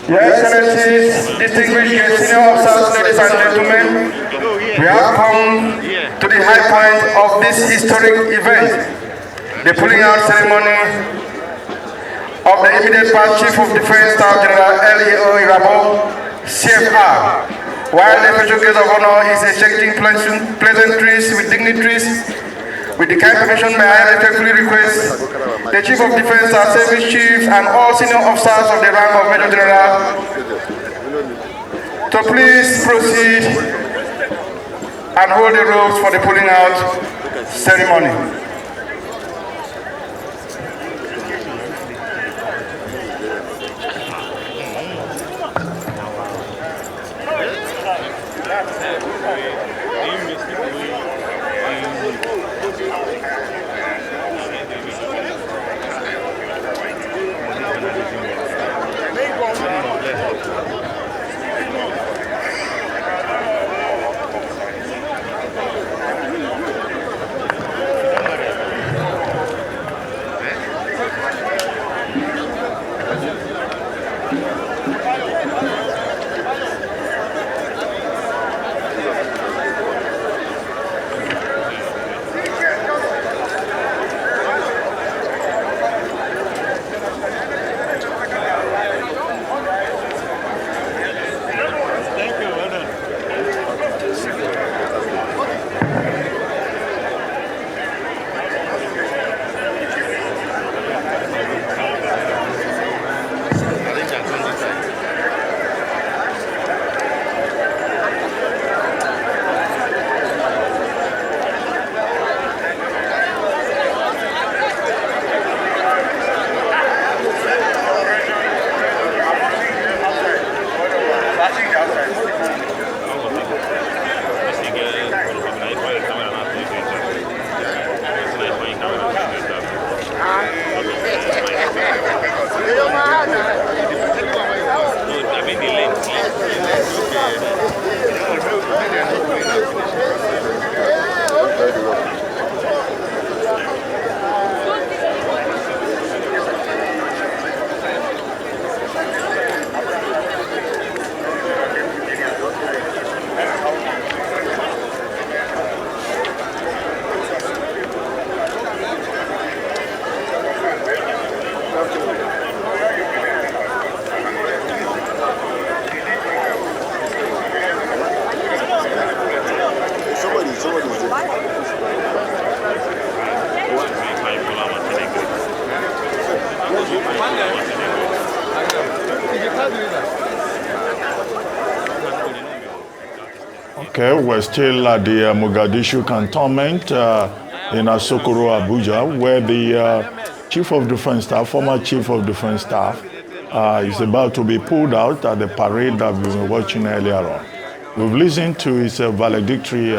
Your Excellencies, distinguished guests, senior officers, ladies and gentlemen, we have come to the high point of this historic event, the pulling out ceremony of the immediate past Chief of Defense Staff General L.E.O. Irabor, CFR, while the special guest of honor is exchanging pleasantries with dignitaries. With the kind permission, may I respectfully request the Chief of Defense, our service chiefs, and all senior officers of the rank of Major General to please proceed and hold the ropes for the pulling out ceremony. Okay, we're still at the Mogadishu cantonment in Asokoro, Abuja, where the Chief of Defense Staff, former Chief of Defense Staff, is about to be pulled out at the parade that we've been watching earlier on. We've listened to his valedictory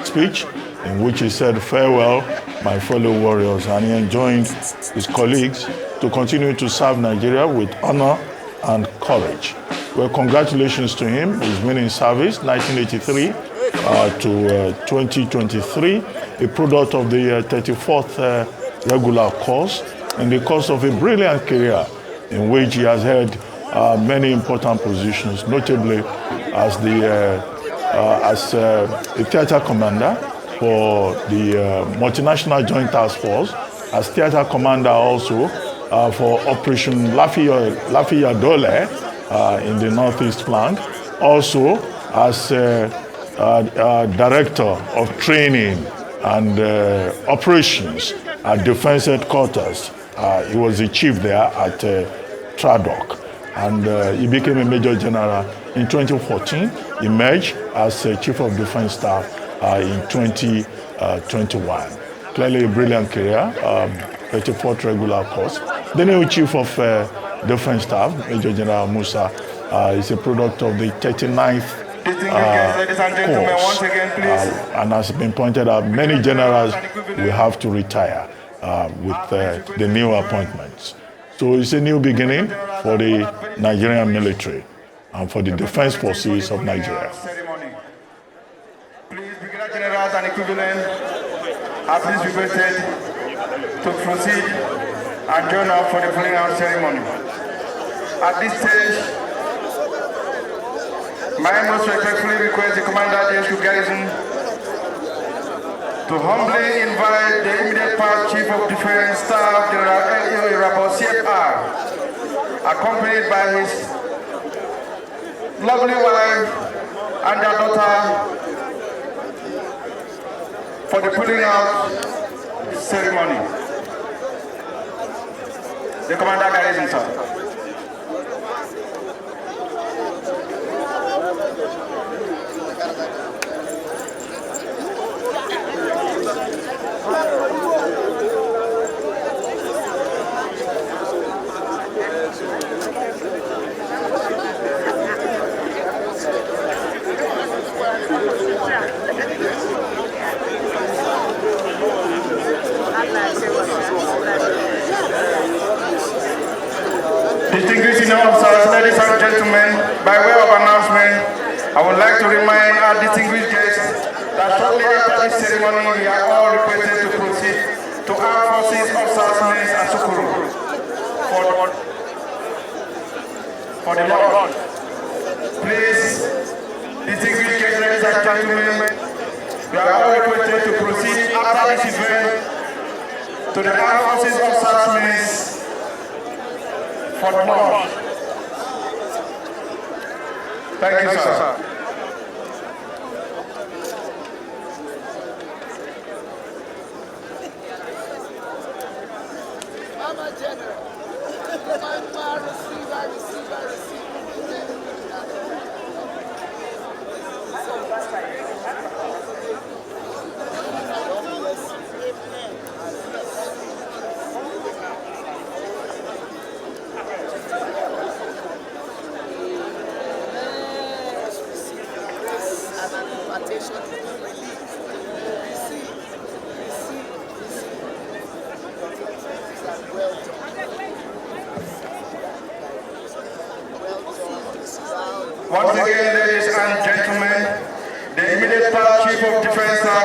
speech in which he said, "Farewell, my fellow warriors," and he enjoined his colleagues to continue to serve Nigeria with honor and courage. Well, congratulations to him. He's been in service 1983 to 2023, a product of the 34th regular course, in the course of a brilliant career in which he has held many important positions, notably as a theater commander for the Multinational Joint Task Force, as theater commander also for Operation Lafayette in the Northeast flank, also as Director of Training and Operations at Defense Headquarters. He was the chief there at Tradoc, and he became a Major General in 2014. He emerged as Chief of Defense Staff in 2021. Clearly a brilliant career, 34th regular course. The new Chief of Defense Staff, Major General Musa, is a product of the 39th course, and has been pointed out, many generals will have to retire with the new appointments. So it's a new beginning for the Nigerian military and for the defense forces of Nigeria. Please, Brigadier Generals and equivalent are please requested to proceed and join up for the pulling out ceremony. At this stage, I most respectfully request the Commander of the Executive Garrison to humbly invite the immediate past Chief of Defense Staff, General Irabor, CFR, accompanied by his lovely wife and their daughter, for the pulling out ceremony. The Commander of Garrison, sir. Distinguished senior officers, ladies and gentlemen, by way of announcement, I would like to remind our distinguished guests that shortly after this ceremony, we are all requested to proceed to Armed Forces Officers' Mess at Sukuru for the launch. Please, distinguished guests, ladies and gentlemen, we are all requested to proceed after this event to the Armed Forces Officers' Mess for lunch. Thank you, sir. Once again, ladies and gentlemen, the immediate past Chief of Defense Staff,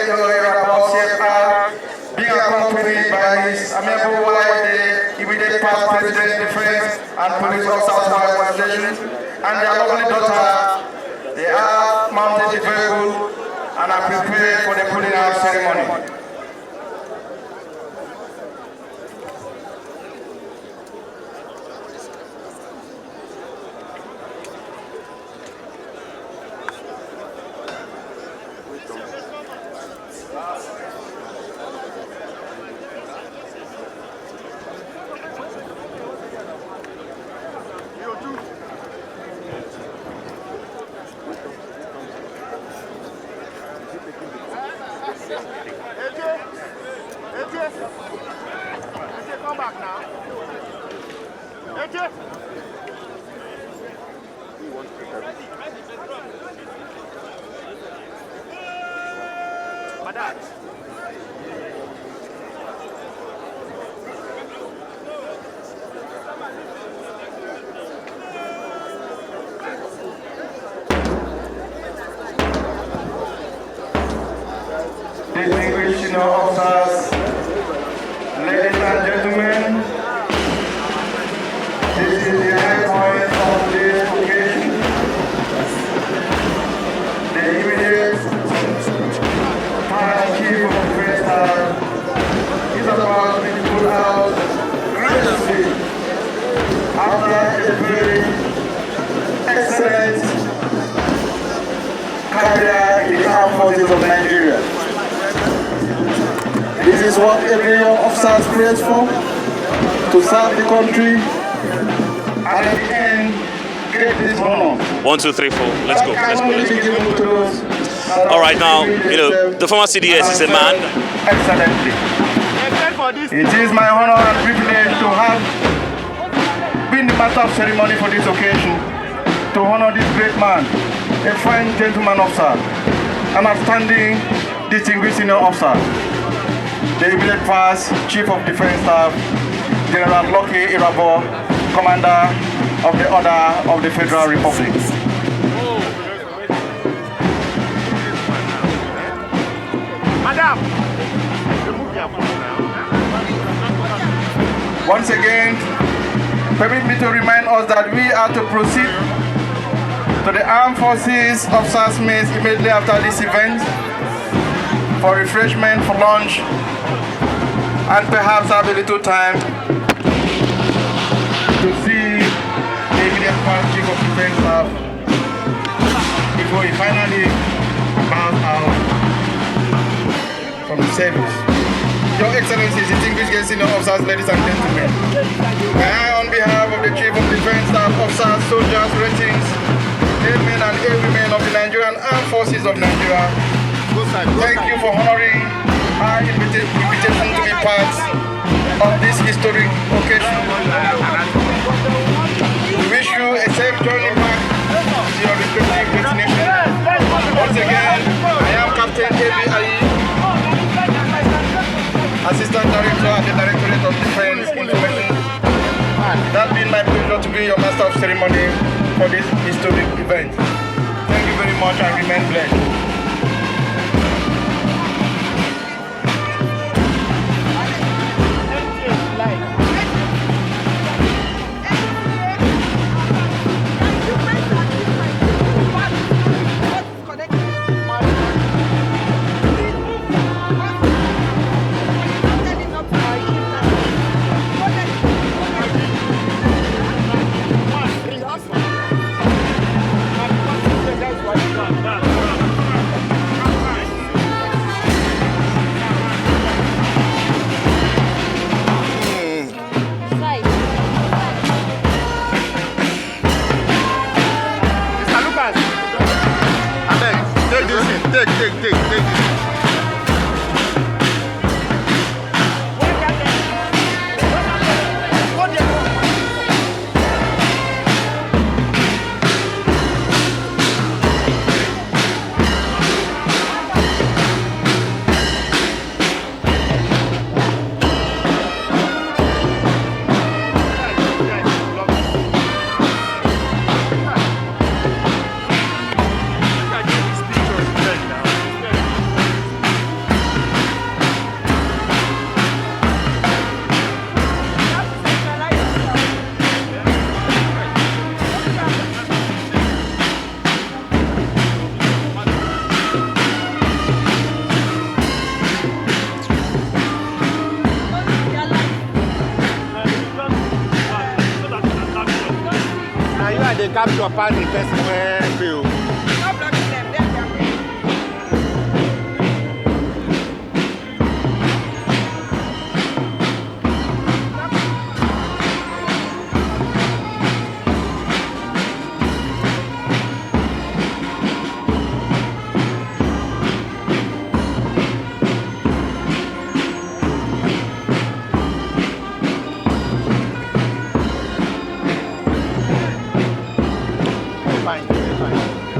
General Irabor, CFR, being accompanied by his amiable wife, the immediate past President, Defense and Police Officers Organization, and their lovely daughter, they are mounted the vehicle and are prepared for the pulling out ceremony. Come back now. AJ. Madam. Distinguished senior officers, ladies and gentlemen, this is the high point of this occasion. The immediate past Chief of Defense Staff is about to be put out graciously after a very excellent career in the Armed Forces of Nigeria. This is what every young officer prays for, to serve the country, and at the end, get this honor. 1, 2, 3, 4. Let's go. Let's go. Let's go. Given to those All right, now, you know, the former CDS is a man. Excellently. It is my honor and privilege to have been the master of ceremony for this occasion, to honor this great man, a fine gentleman officer, an outstanding distinguished senior officer, the immediate past Chief of Defense Staff, General Irabor, Commander of the Order of the Federal Republic. Madam. Once again, permit me to remind us that we are to proceed to the Armed Forces Officers' Mess immediately after this event for refreshment, for lunch, and perhaps have a little time to see the immediate past Chief of Defense Staff before he finally bows out from the service. Your Excellencies, distinguished guests, senior officers, ladies and gentlemen, I, on behalf of the Chief of Defense Staff, officers, soldiers, ratings, airmen and airwomen of the Nigerian Armed Forces of Nigeria, thank you for honoring our invitation to be part of this historic occasion. We wish you a safe journey back to your respective destinations. Once again, I am Captain A.B. Assistant Director at the Directorate of Defense Information. That being my pleasure to be your master of ceremony for this historic event. Thank you very much and remain blessed. Take. They capture part the person where bill. Fine.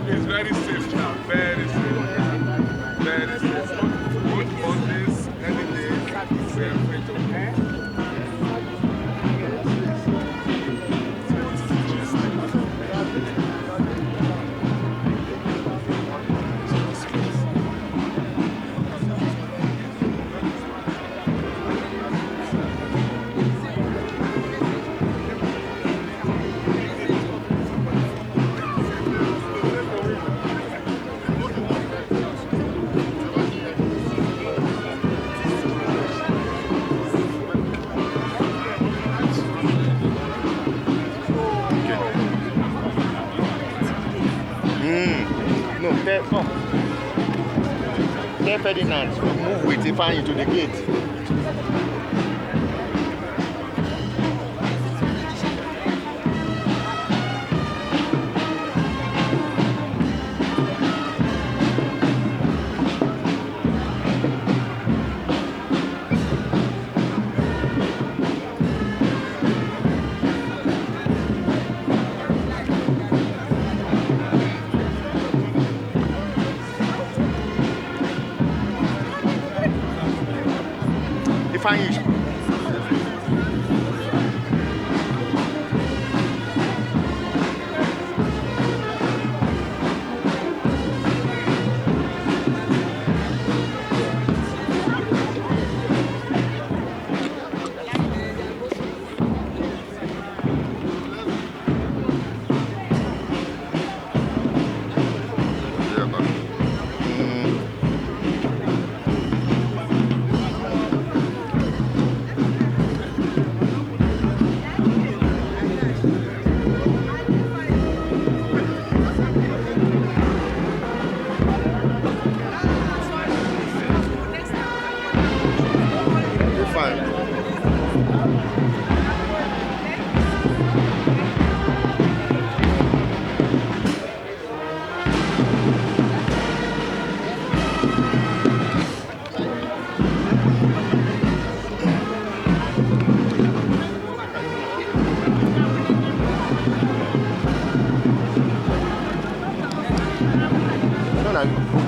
It's very safe now, very safe. Very safe. Both Mondays, any day, we are free to go. Tell Ferdinand to move with Ifeanyi to the gate. Ifeanyi.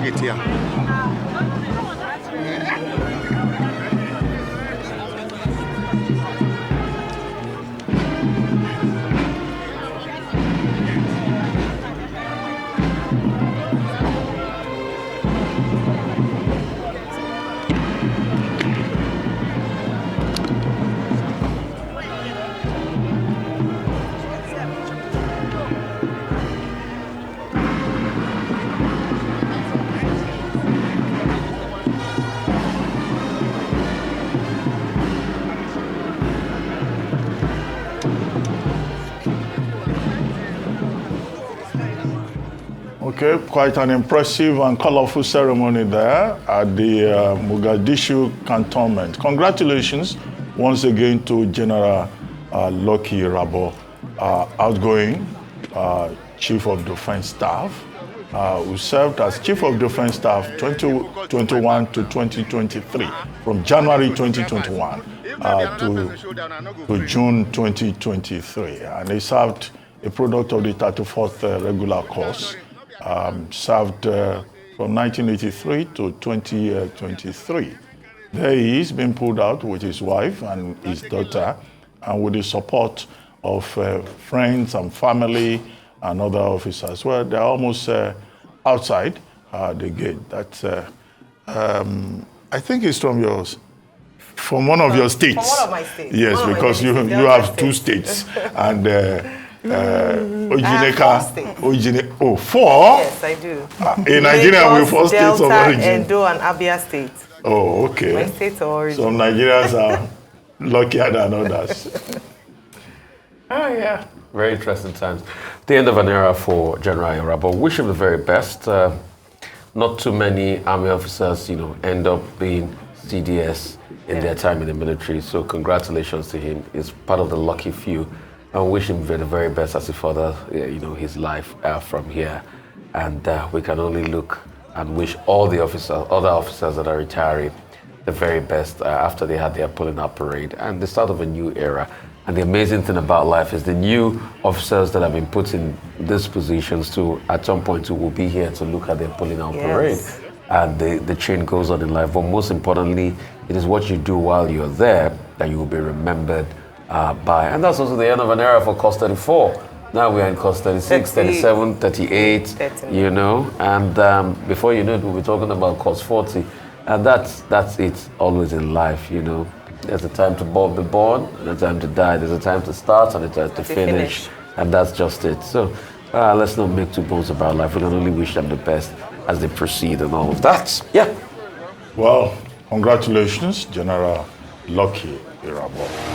Gate here. Okay, quite an impressive and colorful ceremony there at the Mogadishu cantonment. Congratulations once again to General Lucky Irabor, outgoing Chief of Defense Staff, who served as Chief of Defense Staff 2021 to 2023, from January 2021 to June 2023. And he served a product of the 34th regular course. Served from 1983 to 2023. There he is being pulled out with his wife and his daughter, and with the support of friends and family and other officers. Well, they're almost outside the gate. That's, I think it's from from one of your states. From one of my states. Yes, because you have two states. And Ojineka, 4? Yes, I do. In Nigeria, we have 4 states of origin. Edo and Abia State. Oh, okay. My states of origin. Some Nigerians are luckier than others. Oh, yeah. Very interesting times. The end of an era for General Irabor. Wish him the very best. Not too many army officers, end up being CDS in their time in the military. So congratulations to him. He's part of the lucky few. And wish him the very best as he further, his life from here. And we can only look and wish all the other officers that are retiring, the very best after they had their pulling out parade and the start of a new era. And the amazing thing about life is the new officers that have been put in these positions to, at some point, will be here to look at their pulling out parade. And the chain goes on in life. But most importantly, it is what you do while you're there that you will be remembered by. And that's also the end of an era for Course 34. Now we are in Course 36, 37, 38, 30. you know. And before you know it, we'll be talking about Course 40. And that's it always in life, you know. There's a time to be born, there's a time to die, there's a time to start, and a time to finish. And that's just it. So let's not make too bones about life. We can only wish them the best as they proceed and all of that. Yeah. Well, congratulations, General Lucky Irabor.